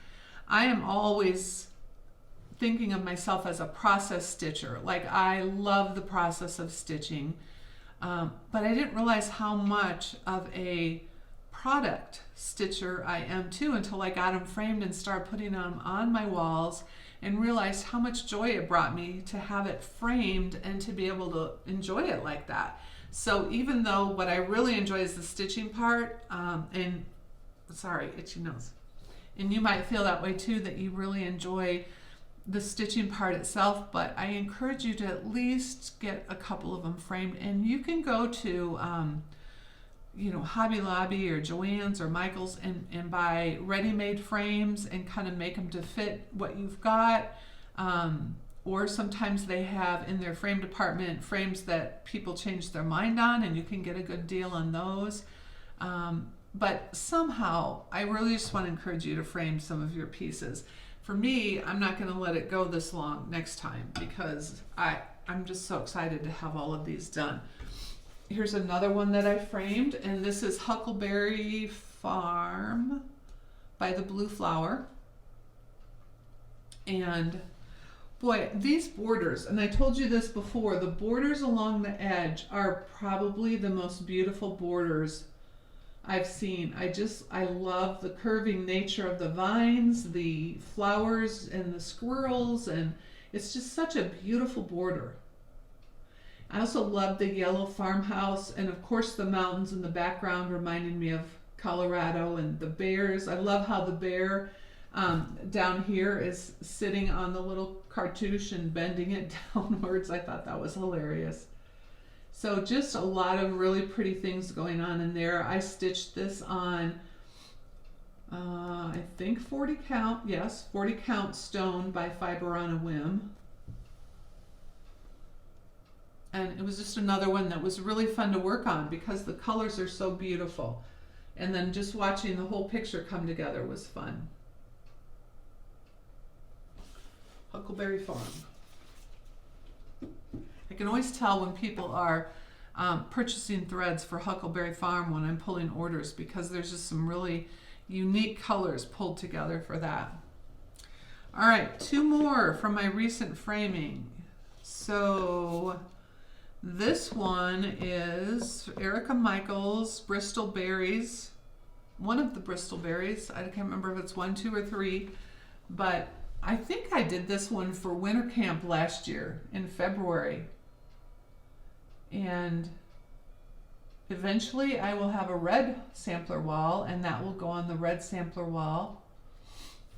I am always thinking of myself as a process stitcher. Like I love the process of stitching, but I didn't realize how much of a product stitcher I am too until I got them framed and started putting them on my walls and realized how much joy it brought me to have it framed and to be able to enjoy it like that. So even though what I really enjoy is the stitching part, and sorry, itchy nose. And you might feel that way too, that you really enjoy the stitching part itself, but I encourage you to at least get a couple of them framed. And you can go to, you know, Hobby Lobby or Joann's or Michael's and buy ready-made frames and kind of make them to fit what you've got. Or sometimes they have in their frame department frames that people change their mind on, and you can get a good deal on those. But somehow, I really just want to encourage you to frame some of your pieces. For me, I'm not going to let it go this long next time because I'm just so excited to have all of these done. Here's another one that I framed, and this is Huckleberry Farm by the Blue Flower. And boy, these borders, and I told you this before, the borders along the edge are probably the most beautiful borders I've seen. I love the curving nature of the vines, the flowers and the squirrels, and it's just such a beautiful border. I also love the yellow farmhouse, and of course the mountains in the background reminding me of Colorado, and the bears. I love how the bear down here is sitting on the little cartouche and bending it downwards. I thought that was hilarious. So just a lot of really pretty things going on in there. I stitched this on, I think 40 count, yes, 40 count stone by Fiber on a Whim. And it was just another one that was really fun to work on because the colors are so beautiful. And then just watching the whole picture come together was fun. Huckleberry Farm. I can always tell when people are purchasing threads for Huckleberry Farm when I'm pulling orders, because there's just some really unique colors pulled together for that. All right, 2 more from my recent framing. So this one is Erica Michaels, Bristol Berries. One of the Bristol Berries. I can't remember if it's 1, 2, or 3, but I think I did this one for winter camp last year in February. And eventually I will have a red sampler wall, and that will go on the red sampler wall.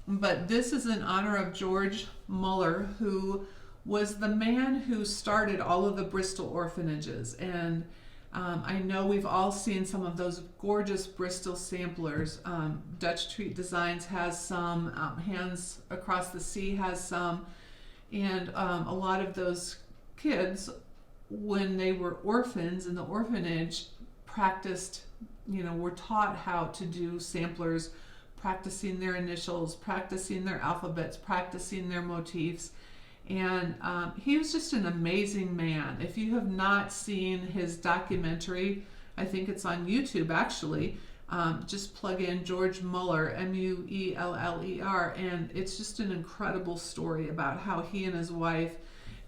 But this is in honor of George Muller, who was the man who started all of the Bristol orphanages. And I know we've all seen some of those gorgeous Bristol samplers. Dutch Treat Designs has some, Hands Across the Sea has some, and a lot of those kids, when they were orphans in the orphanage, practiced, were taught how to do samplers, practicing their initials, practicing their alphabets, practicing their motifs. And he was just an amazing man. If you have not seen his documentary, I think it's on YouTube actually, just plug in George Muller, M-U-E-L-L-E-R, and it's just an incredible story about how he and his wife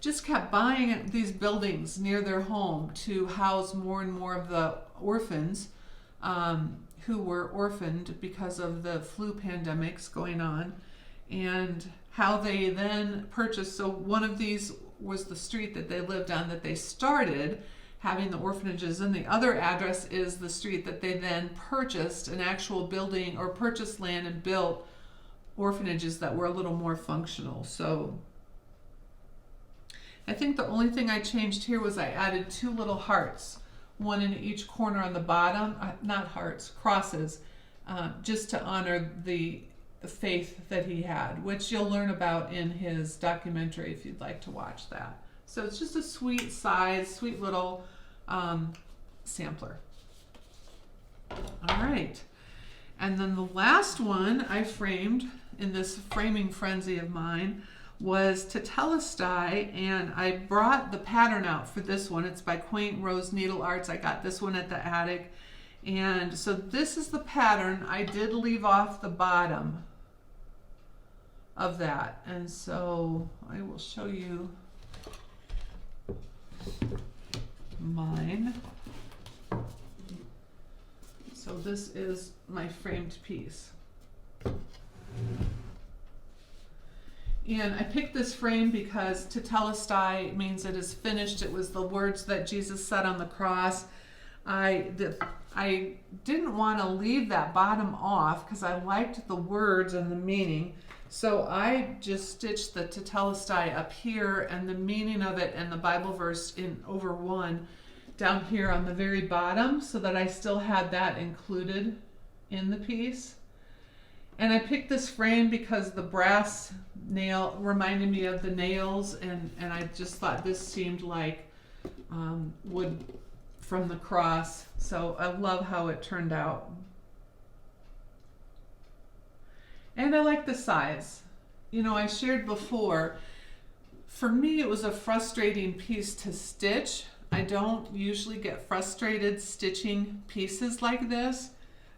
just kept buying these buildings near their home to house more and more of the orphans who were orphaned because of the flu pandemics going on, and how they then purchased. So one of these was the street that they lived on that they started having the orphanages, and the other address is the street that they then purchased an actual building or purchased land and built orphanages that were a little more functional. So I think the only thing I changed here was I added 2 little hearts, one in each corner on the bottom, not hearts, crosses, just to honor the faith that he had, which you'll learn about in his documentary if you'd like to watch that. So it's just a sweet size, sweet little sampler. All right. And then the last one I framed in this framing frenzy of mine was Tetelestai, and I brought the pattern out for this one. It's by Quaint Rose Needle Arts. I got this one at the attic. And so this is the pattern. I did leave off the bottom of that, and so I will show you mine. So this is my framed piece, and I picked this frame because Tetelestai means it is finished. It was the words that Jesus said on the cross. I didn't want to leave that bottom off because I liked the words and the meaning. So I just stitched the Tetelestai up here and the meaning of it and the Bible verse in over 1 down here on the very bottom, so that I still had that included in the piece. And I picked this frame because the brass nail reminded me of the nails, and I just thought this seemed like wood from the cross. So I love how it turned out. And I like the size. I shared before, for me it was a frustrating piece to stitch. I don't usually get frustrated stitching pieces like this,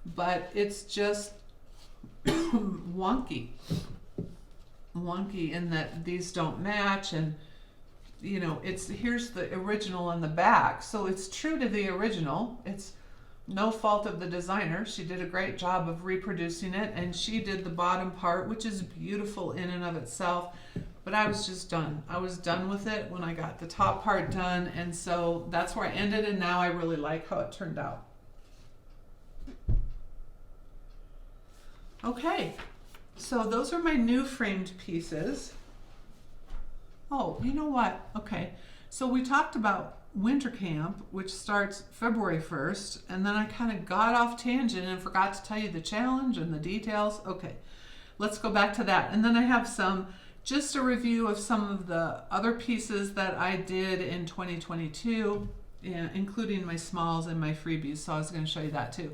but it's just wonky in that these don't match, and here's the original on the back, so it's true to the original. It's no fault of the designer. She did a great job of reproducing it, and she did the bottom part, which is beautiful in and of itself. but I was just done. I was done with it when I got the top part done, and so that's where I ended, and now I really like how it turned out. Okay, so those are my new framed pieces. Oh, you know what? Okay, so we talked about winter camp, which starts February 1st, and then I kind of got off tangent and forgot to tell you the challenge and the details. Okay, let's go back to that. And then I have just a review of some of the other pieces that I did in 2022, including my smalls and my freebies, so I was going to show you that too.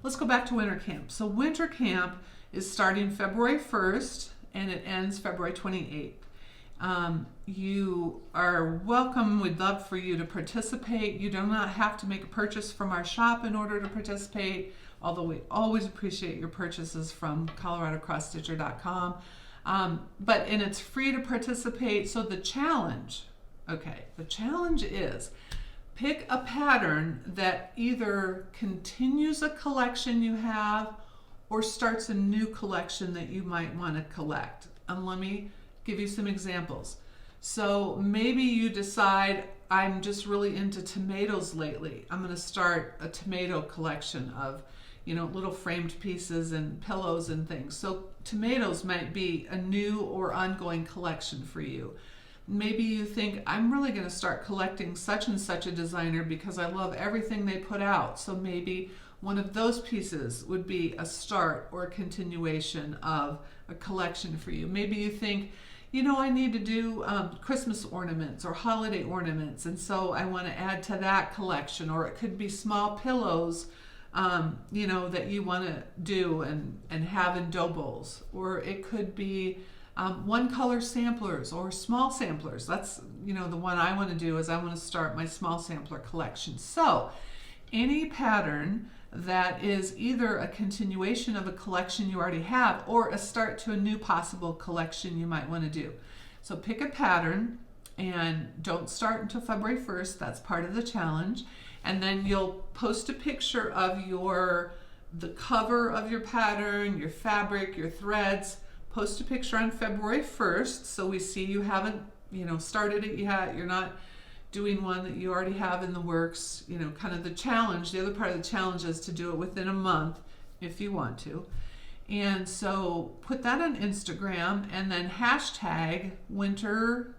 Let's go back to winter camp. So winter camp is starting February 1st and it ends February 28th. You are welcome. We'd love for you to participate. You do not have to make a purchase from our shop in order to participate, although we always appreciate your purchases from ColoradoCrossStitcher.com. And it's free to participate. So the challenge is pick a pattern that either continues a collection you have or starts a new collection that you might want to collect. And let me give you some examples. So maybe you decide, I'm just really into tomatoes lately. I'm going to start a tomato collection of, little framed pieces and pillows and things. So tomatoes might be a new or ongoing collection for you. Maybe you think, I'm really going to start collecting such and such a designer because I love everything they put out. So maybe one of those pieces would be a start or a continuation of a collection for you. Maybe you think, I need to do Christmas ornaments or holiday ornaments, and so I want to add to that collection. Or it could be small pillows, that you want to do and have in dough bowls. Or it could be one color samplers or small samplers. That's, the one I want to do is I want to start my small sampler collection. So any pattern that is either a continuation of a collection you already have or a start to a new possible collection you might want to do. So pick a pattern and don't start until February 1st. That's part of the challenge. And then you'll post a picture of the cover of your pattern, your fabric, your threads. Post a picture on February 1st so we see you haven't, started it yet. You're not doing one that you already have in the works. Kind of the challenge. The other part of the challenge is to do it within a month if you want to. And so put that on Instagram and then hashtag winter.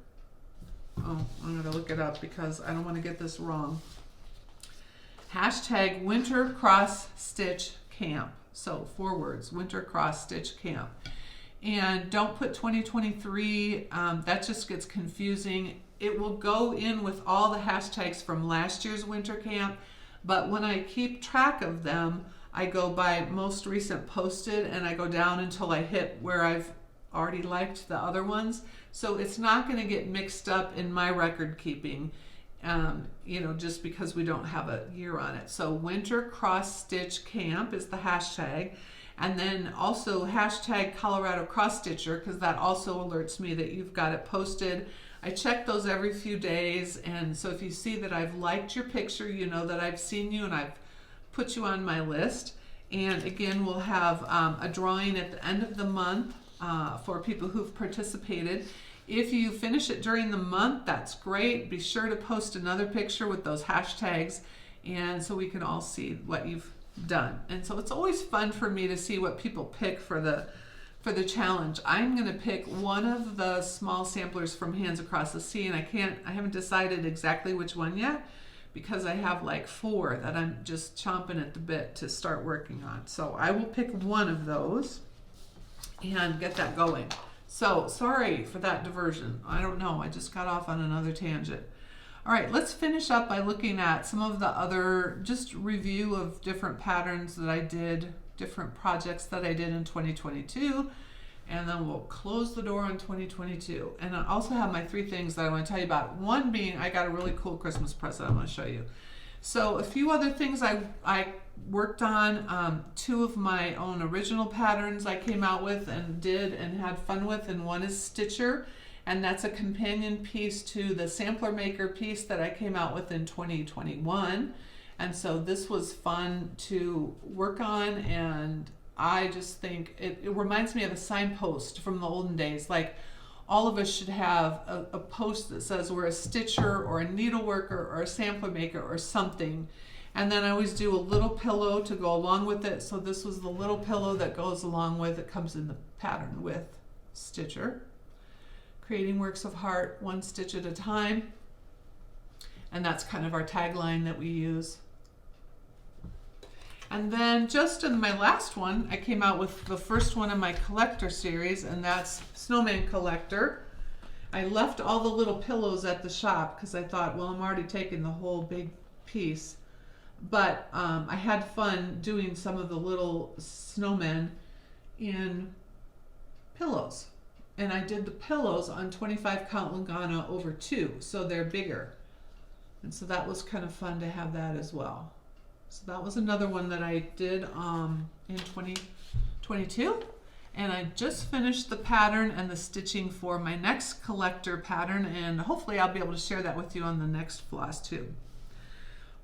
Oh, I'm going to look it up because I don't want to get this wrong. Hashtag winter cross stitch camp. So 4 words, winter cross stitch camp. And don't put 2023, that just gets confusing. It will go in with all the hashtags from last year's winter camp, but when I keep track of them, I go by most recent posted and I go down until I hit where I've already liked the other ones. So it's not going to get mixed up in my record keeping, just because we don't have a year on it. So winter cross stitch camp is the hashtag. And then also hashtag Colorado Cross Stitcher, because that also alerts me that you've got it posted. I check those every few days, and so if you see that I've liked your picture, you know that I've seen you and I've put you on my list. And again, we'll have a drawing at the end of the month for people who've participated. If you finish it during the month, that's great. Be sure to post another picture with those hashtags, and so we can all see what you've done. And so it's always fun for me to see what people pick for the challenge. I'm going to pick one of the small samplers from Hands Across the Sea, and I haven't decided exactly which one yet because I have like 4 that I'm just chomping at the bit to start working on. So I will pick one of those and get that going. So sorry for that diversion. I don't know, I just got off on another tangent. All right, let's finish up by looking at some of the other, just review of different patterns that I did, different projects that I did in 2022, and then we'll close the door on 2022. And I also have my 3 things that I want to tell you about. One being, I got a really cool Christmas present I want to show you. So a few other things I worked on, 2 of my own original patterns I came out with and did and had fun with, and one is Stitcher. And that's a companion piece to the Sampler Maker piece that I came out with in 2021. And so this was fun to work on, and I just think it reminds me of a signpost from the olden days, like all of us should have a post that says we're a stitcher or a needleworker or a sampler maker or something. And then I always do a little pillow to go along with it. So this was the little pillow that goes along with it, comes in the pattern with Stitcher. Creating works of art, one stitch at a time. And that's kind of our tagline that we use. And then just in my last one, I came out with the first one in my collector series, and that's Snowman Collector. I left all the little pillows at the shop because I thought, well, I'm already taking the whole big piece. But I had fun doing some of the little snowmen in pillows. And I did the pillows on 25 count Lugana over 2, so they're bigger. And so that was kind of fun to have that as well. So that was another one that I did in 2022. And I just finished the pattern and the stitching for my next collector pattern, and hopefully I'll be able to share that with you on the next Flosstube.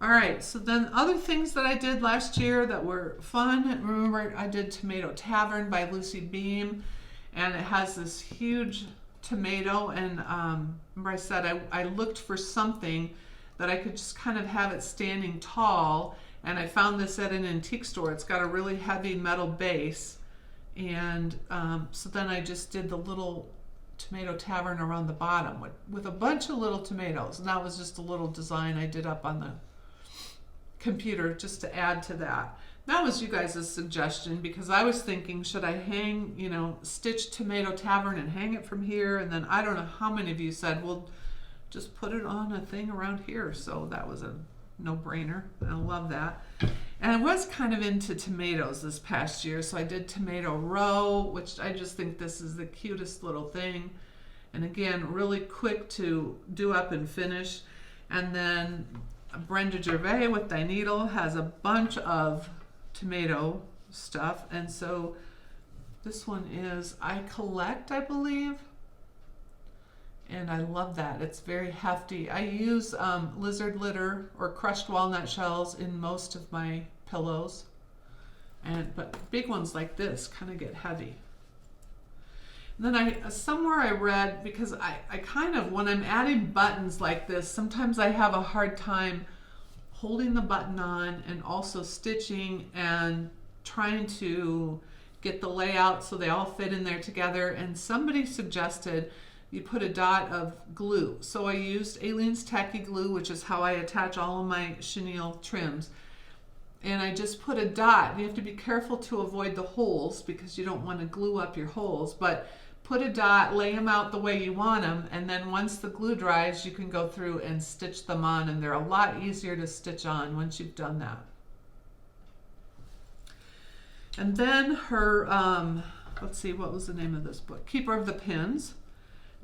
All right, so then other things that I did last year that were fun. Remember, I did Tomato Tavern by Lucy Beam, and it has this huge tomato. And remember I said I looked for something that I could just kind of have it standing tall, and I found this at an antique store. It's got a really heavy metal base, and so then I just did the little Tomato Tavern around the bottom with a bunch of little tomatoes, and that was just a little design I did up on the computer just to add to that. That was you guys' suggestion, because I was thinking, should I hang, stitch Tomato Tavern and hang it from here? And then I don't know how many of you said, well, just put it on a thing around here. So that was a no-brainer. I love that. And I was kind of into tomatoes this past year, so I did Tomato Row, which I just think this is the cutest little thing. And again, really quick to do up and finish. And then Brenda Gervais with Thy Needle has a bunch of tomato stuff, and so this one is I Collect, I believe, and I love that. It's very hefty. I use lizard litter or crushed walnut shells in most of my pillows, but big ones like this kind of get heavy. And then somewhere I read, because I kind of, when I'm adding buttons like this, sometimes I have a hard time holding the button on and also stitching and trying to get the layout so they all fit in there together. And somebody suggested you put a dot of glue. So I used Aleene's Tacky Glue, which is how I attach all of my chenille trims. And I just put a dot. You have to be careful to avoid the holes because you don't want to glue up your holes, but put a dot, lay them out the way you want them, and then once the glue dries, you can go through and stitch them on, and they're a lot easier to stitch on once you've done that. And then her, let's see, what was the name of this book? Keeper of the Pins.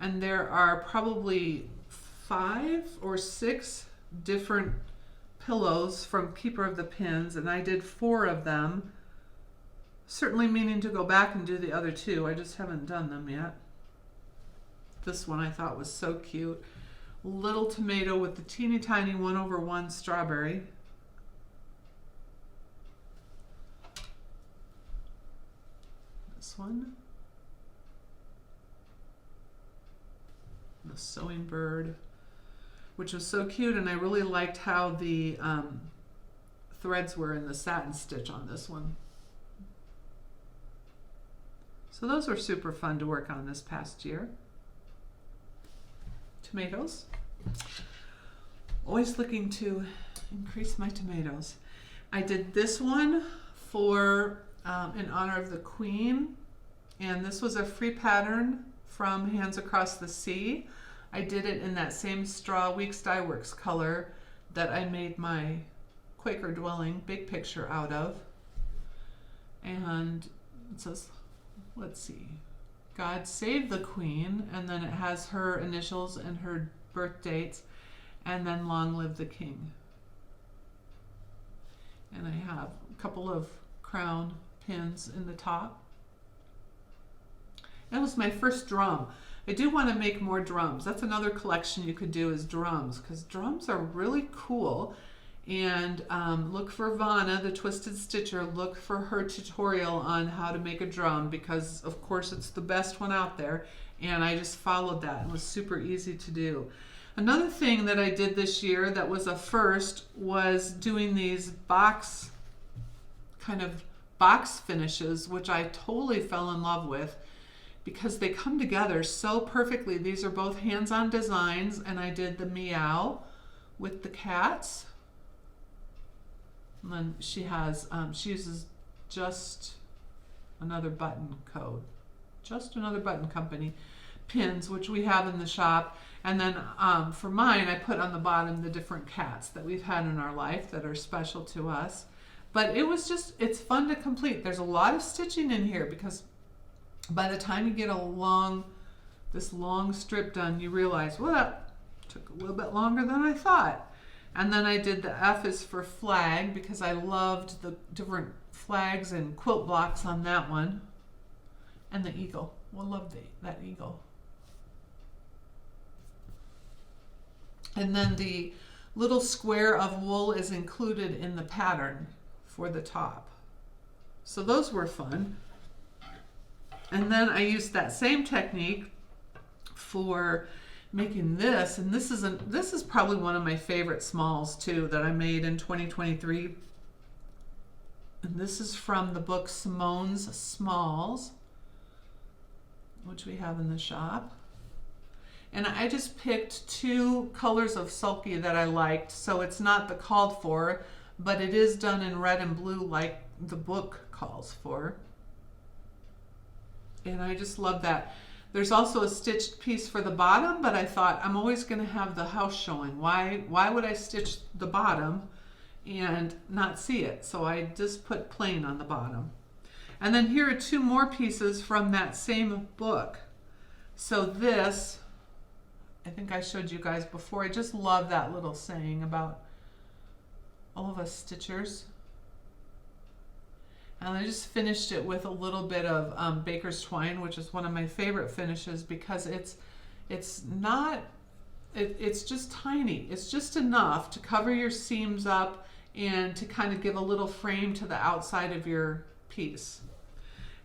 And there are probably 5 or 6 different pillows from Keeper of the Pins, and I did 4 of them. Certainly meaning to go back and do the other 2. I just haven't done them yet. This one I thought was so cute. Little tomato with the teeny tiny 1/1 strawberry. This one. The sewing bird, which was so cute, and I really liked how the threads were in the satin stitch on this one. So those were super fun to work on this past year. Tomatoes. Always looking to increase my tomatoes. I did this one for in honor of the Queen, and this was a free pattern from Hands Across the Sea. I did it in that same straw Weeks Dye Works color that I made my Quaker Dwelling big picture out of. And it says, let's see, God Save the Queen, and then it has her initials and her birth dates, and then Long Live the King. And I have a couple of crown pins in the top. That was my first drum. I do want to make more drums. That's another collection you could do, is drums, because drums are really cool. And look for Vanna, the Twisted Stitcher. Look for her tutorial on how to make a drum, because of course it's the best one out there. And I just followed that. It was super easy to do. Another thing that I did this year that was a first was doing these box finishes, which I totally fell in love with because they come together so perfectly. These are both hands-on designs, and I did the meow with the cats. And then she uses Just Another Button code. Just Another Button Company pins, which we have in the shop. And then for mine, I put on the bottom the different cats that we've had in our life that are special to us. But it's fun to complete. There's a lot of stitching in here because by the time you get this long strip done, you realize, well, that took a little bit longer than I thought. And then I did the F is for flag because I loved the different flags and quilt blocks on that one. And the eagle. We'll love that eagle. And then the little square of wool is included in the pattern for the top. So those were fun. And then I used that same technique for making this, and this is probably one of my favorite smalls too that I made in 2023. And this is from the book Simone's Smalls, which we have in the shop. And I just picked 2 colors of sulky that I liked, so it's not the called for, but it is done in red and blue like the book calls for. And I just love that. There's also a stitched piece for the bottom, but I thought I'm always going to have the house showing. Why would I stitch the bottom and not see it? So I just put plain on the bottom. And then here are 2 more pieces from that same book. So this, I think I showed you guys before. I just love that little saying about all of us stitchers. And I just finished it with a little bit of baker's twine, which is one of my favorite finishes because it's just tiny. It's just enough to cover your seams up and to kind of give a little frame to the outside of your piece.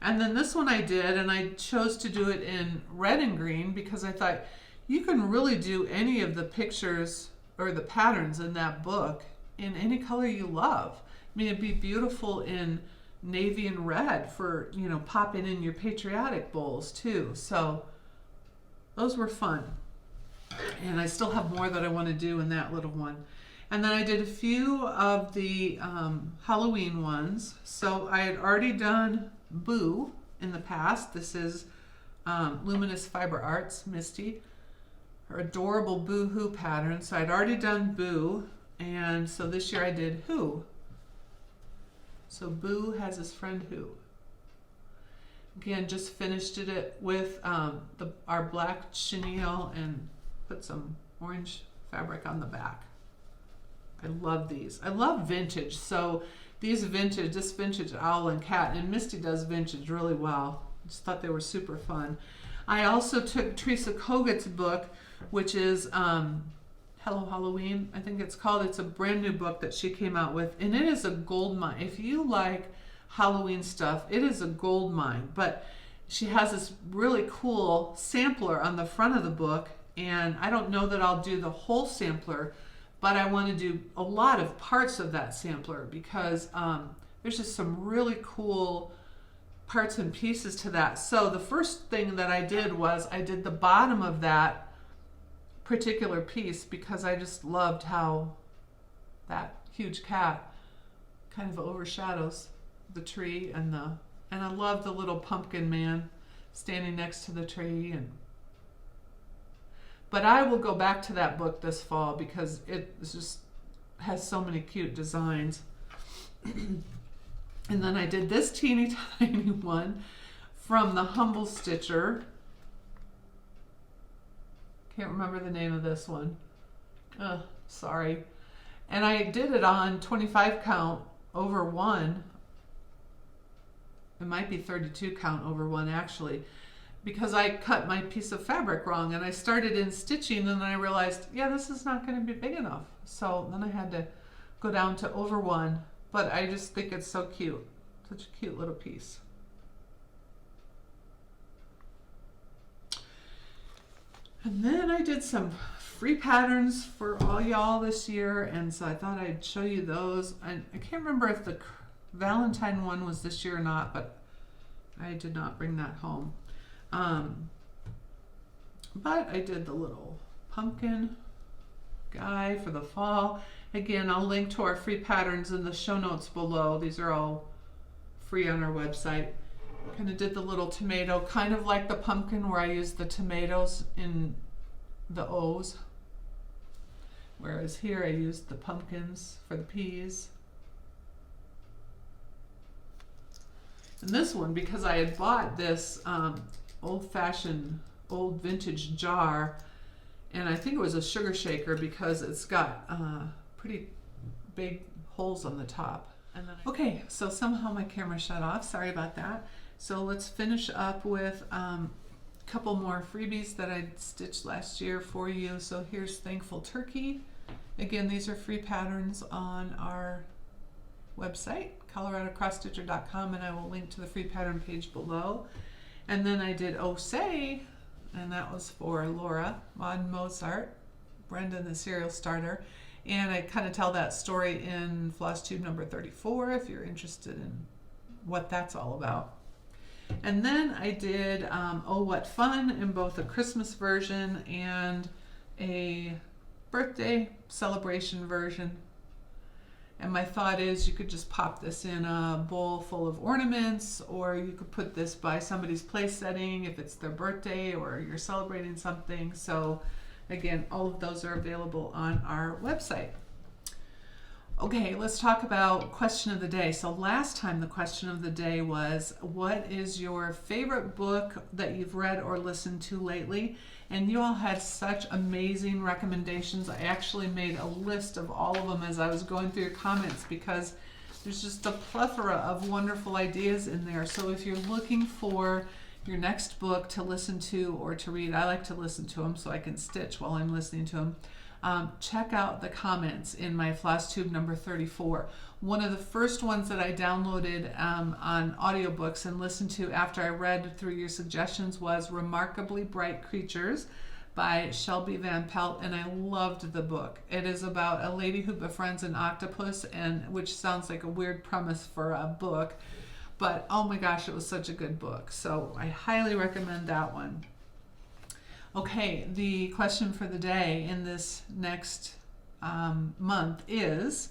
And then this one I did, and I chose to do it in red and green because I thought you can really do any of the pictures or the patterns in that book in any color you love. I mean, it'd be beautiful in navy and red for, popping in your patriotic bowls too. So those were fun. And I still have more that I want to do in that little one. And then I did a few of the Halloween ones. So I had already done Boo in the past. This is Luminous Fiber Arts, Misty, her adorable Boo-hoo pattern. So I'd already done Boo, and so this year I did Who. So Boo has his friend Who. Again, just finished it with our black chenille and put some orange fabric on the back. I love these. I love vintage. So this vintage owl and cat, and Misty does vintage really well. I just thought they were super fun. I also took Teresa Kogut's book, which is Hello Halloween, I think it's called. It's a brand new book that she came out with, and it is a gold mine. If you like Halloween stuff, it is a gold mine. But she has this really cool sampler on the front of the book, and I don't know that I'll do the whole sampler, but I want to do a lot of parts of that sampler because there's just some really cool parts and pieces to that. So the first thing that I did was I did the bottom of that particular piece because I just loved how that huge cat kind of overshadows the tree and I love the little pumpkin man standing next to the tree. But I will go back to that book this fall because it just has so many cute designs. And then I did this teeny tiny one from the Humble Stitcher. Can't remember the name of this one. Sorry. And I did it on 25 count over 1. It might be 32 count over 1 actually, because I cut my piece of fabric wrong and I started in stitching and then I realized, yeah, this is not going to be big enough. So then I had to go down to over 1, but I just think it's so cute. Such a cute little piece. And then I did some free patterns for all y'all this year, and so I thought I'd show you those. I can't remember if the Valentine one was this year or not, but I did not bring that home. But I did the little pumpkin guy for the fall. Again, I'll link to our free patterns in the show notes below. These are all free on our website. Kind of did the little tomato, kind of like the pumpkin where I used the tomatoes in the O's. Whereas here I used the pumpkins for the peas. And this one, because I had bought this old-fashioned, old vintage jar, and I think it was a sugar shaker because it's got pretty big holes on the top. And then okay, so somehow my camera shut off. Sorry about that. So let's finish up with a couple more freebies that I stitched last year for you. So here's Thankful Turkey. Again, these are free patterns on our website, coloradocrossstitcher.com, and I will link to the free pattern page below. And then I did Oh Say, and that was for Laura on Mozart, Brendan the Serial Starter. And I kind of tell that story in Flosstube number 34 if you're interested in what that's all about. And then I did Oh What Fun in both a Christmas version and a birthday celebration version. And my thought is you could just pop this in a bowl full of ornaments, or you could put this by somebody's place setting if it's their birthday or you're celebrating something. So again, all of those are available on our website. Okay, let's talk about question of the day. So last time the question of the day was, what is your favorite book that you've read or listened to lately? And you all had such amazing recommendations. I actually made a list of all of them as I was going through your comments because there's just a plethora of wonderful ideas in there. So if you're looking for your next book to listen to or to read, I like to listen to them so I can stitch while I'm listening to them. Check out the comments in my Flosstube number 34. One of the first ones that I downloaded on audiobooks and listened to after I read through your suggestions was Remarkably Bright Creatures by Shelby Van Pelt, and I loved the book. It is about a lady who befriends an octopus, and which sounds like a weird premise for a book, but oh my gosh, it was such a good book. So I highly recommend that one. Okay, the question for the day in this next month is,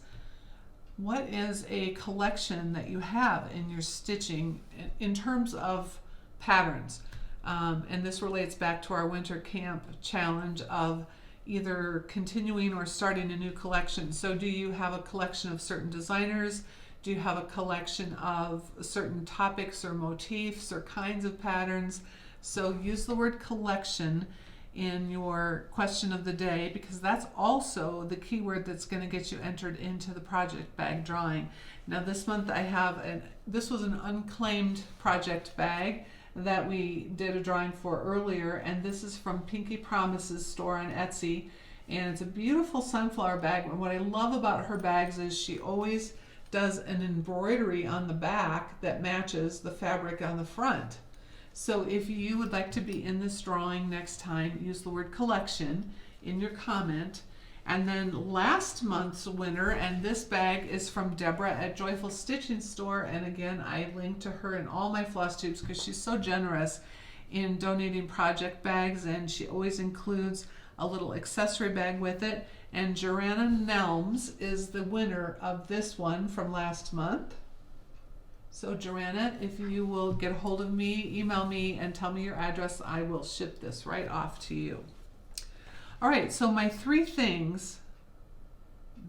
what is a collection that you have in your stitching in terms of patterns? And this relates back to our winter camp challenge of either continuing or starting a new collection. So do you have a collection of certain designers? Do you have a collection of certain topics or motifs or kinds of patterns? So use the word collection in your question of the day, because that's also the keyword that's going to get you entered into the project bag drawing. Now this month I have, this was an unclaimed project bag that we did a drawing for earlier, and this is from Pinky Promise's store on Etsy, and it's a beautiful sunflower bag. And what I love about her bags is she always does an embroidery on the back that matches the fabric on the front. So if you would like to be in this drawing next time, use the word collection in your comment. And then last month's winner, and this bag is from Deborah at Joyful Stitching Store, and again I link to her in all my floss tubes because she's so generous in donating project bags, and she always includes a little accessory bag with it. And Joanna Nelms is the winner of this one from last month. So Joanna, if you will get a hold of me, email me and tell me your address, I will ship this right off to you. All right, so my 3 things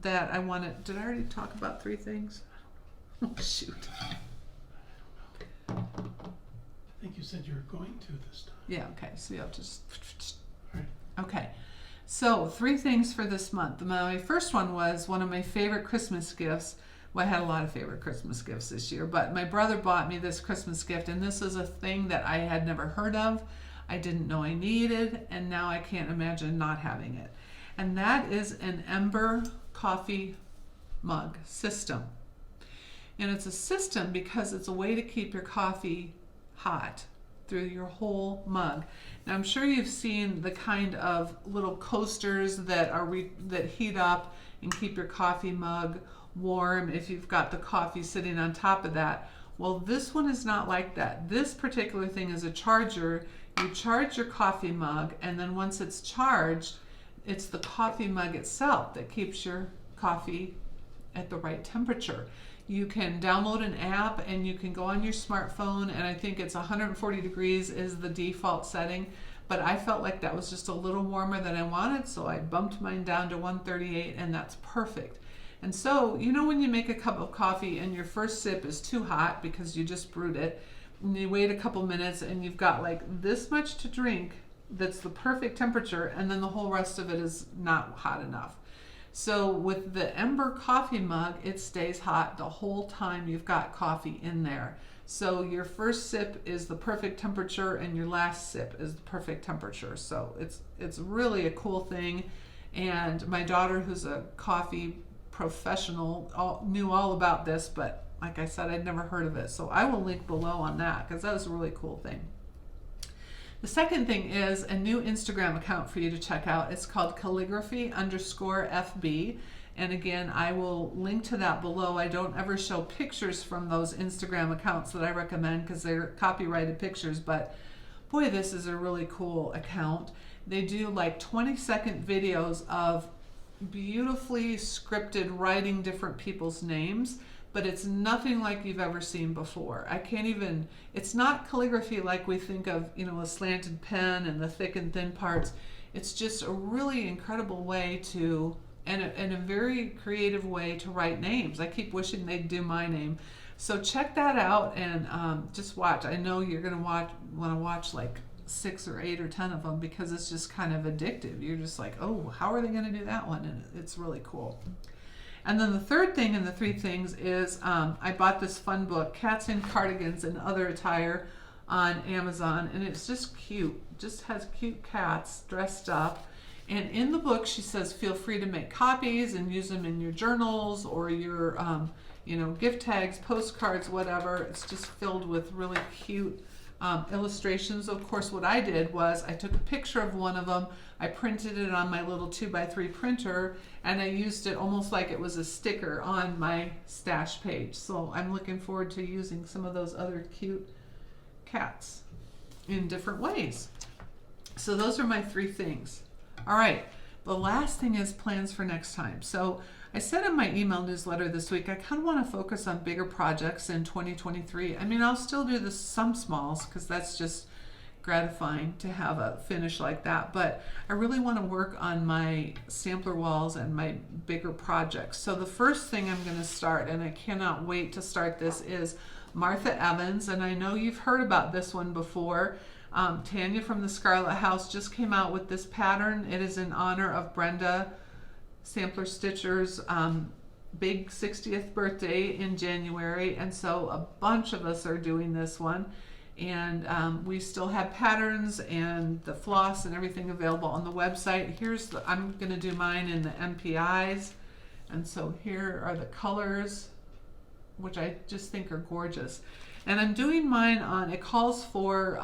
that I wanted, did I already talk about 3 things? Oh, shoot. I think you said you were going to this time. Yeah, okay, so you have to just, All right. okay. So 3 things for this month. My first one was one of my favorite Christmas gifts. Well, I had a lot of favorite Christmas gifts this year, but my brother bought me this Christmas gift, and this is a thing that I had never heard of. I didn't know I needed, and now I can't imagine not having it. And that is an Ember Coffee Mug system. And it's a system because it's a way to keep your coffee hot through your whole mug. Now I'm sure you've seen the kind of little coasters that that heat up and keep your coffee mug warm if you've got the coffee sitting on top of that. Well, this one is not like that. This particular thing is a charger. You charge your coffee mug, and then once it's charged, it's the coffee mug itself that keeps your coffee at the right temperature. You can download an app and you can go on your smartphone, and I think it's 140 degrees is the default setting, but I felt like that was just a little warmer than I wanted, so I bumped mine down to 138, and that's perfect. And so, you know, when you make a cup of coffee and your first sip is too hot because you just brewed it, and you wait a couple minutes and you've got like this much to drink that's the perfect temperature, and then the whole rest of it is not hot enough. So with the Ember Coffee Mug, it stays hot the whole time you've got coffee in there. So your first sip is the perfect temperature and your last sip is the perfect temperature. So it's really a cool thing. And my daughter, who's a coffee professional, knew all about this, but like I said, I'd never heard of it. So I will link below on that because that was a really cool thing. The second thing is a new Instagram account for you to check out. It's called calligraphy_FB. And again, I will link to that below. I don't ever show pictures from those Instagram accounts that I recommend because they're copyrighted pictures, but boy, this is a really cool account. They do like 20-second videos of beautifully scripted writing different people's names, but it's nothing like you've ever seen before. I can't even, it's not calligraphy like we think of, you know, a slanted pen and the thick and thin parts. It's just a really incredible way to, and a very creative way to write names. I keep wishing they'd do my name. So check that out and just watch. I know you're gonna want to watch like 6 or 8 or 10 of them because it's just kind of addictive. You're just like, oh, how are they gonna do that one? And it's really cool. And then the third thing in the 3 things is I bought this fun book, Cats in Cardigans and Other Attire, on Amazon, and it's just cute. It just has cute cats dressed up. And in the book, she says, feel free to make copies and use them in your journals or your, you know, gift tags, postcards, whatever. It's just filled with really cute illustrations. Of course, what I did was I took a picture of one of them, I printed it on my little 2x3 printer, and I used it almost like it was a sticker on my stash page. So I'm looking forward to using some of those other cute cats in different ways. So those are my 3 things. All right, the last thing is plans for next time. So I said in my email newsletter this week, I kind of want to focus on bigger projects in 2023. I mean, I'll still do some smalls because that's just gratifying to have a finish like that, but I really want to work on my sampler walls and my bigger projects. So the first thing I'm going to start, and I cannot wait to start this, is Martha Evans, and I know you've heard about this one before. Tanya from the Scarlet House just came out with this pattern. It is in honor of Brenda Sampler Stitcher's big 60th birthday in January, and so a bunch of us are doing this one. And we still have patterns and the floss and everything available on the website. I'm going to do mine in the MPIs. And so here are the colors, which I just think are gorgeous. And I'm doing mine on, it calls for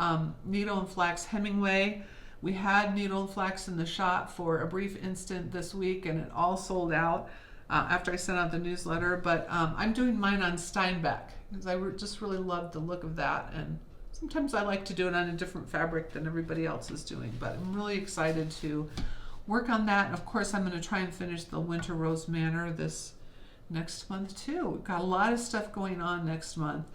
needle and flax Hemingway. We had needle and flax in the shop for a brief instant this week, and it all sold out after I sent out the newsletter. But I'm doing mine on Steinbeck because I just really love the look of that. And sometimes I like to do it on a different fabric than everybody else is doing, but I'm really excited to work on that. And of course, I'm going to try and finish the Winter Rose Manor this next month too. We've got a lot of stuff going on next month.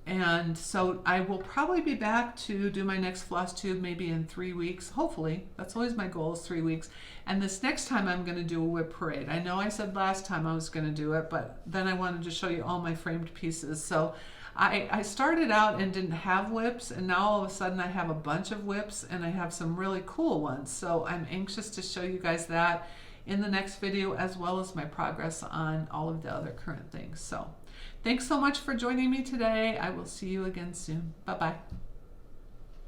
And so I will probably be back to do my next Flosstube maybe in 3 weeks, hopefully. That's always my goal, is 3 weeks. And this next time I'm going to do a whip parade. I know I said last time I was going to do it, but then I wanted to show you all my framed pieces. So I started out and didn't have whips, and now all of a sudden I have a bunch of whips, and I have some really cool ones. So I'm anxious to show you guys that in the next video, as well as my progress on all of the other current things. So thanks so much for joining me today. I will see you again soon. Bye-bye.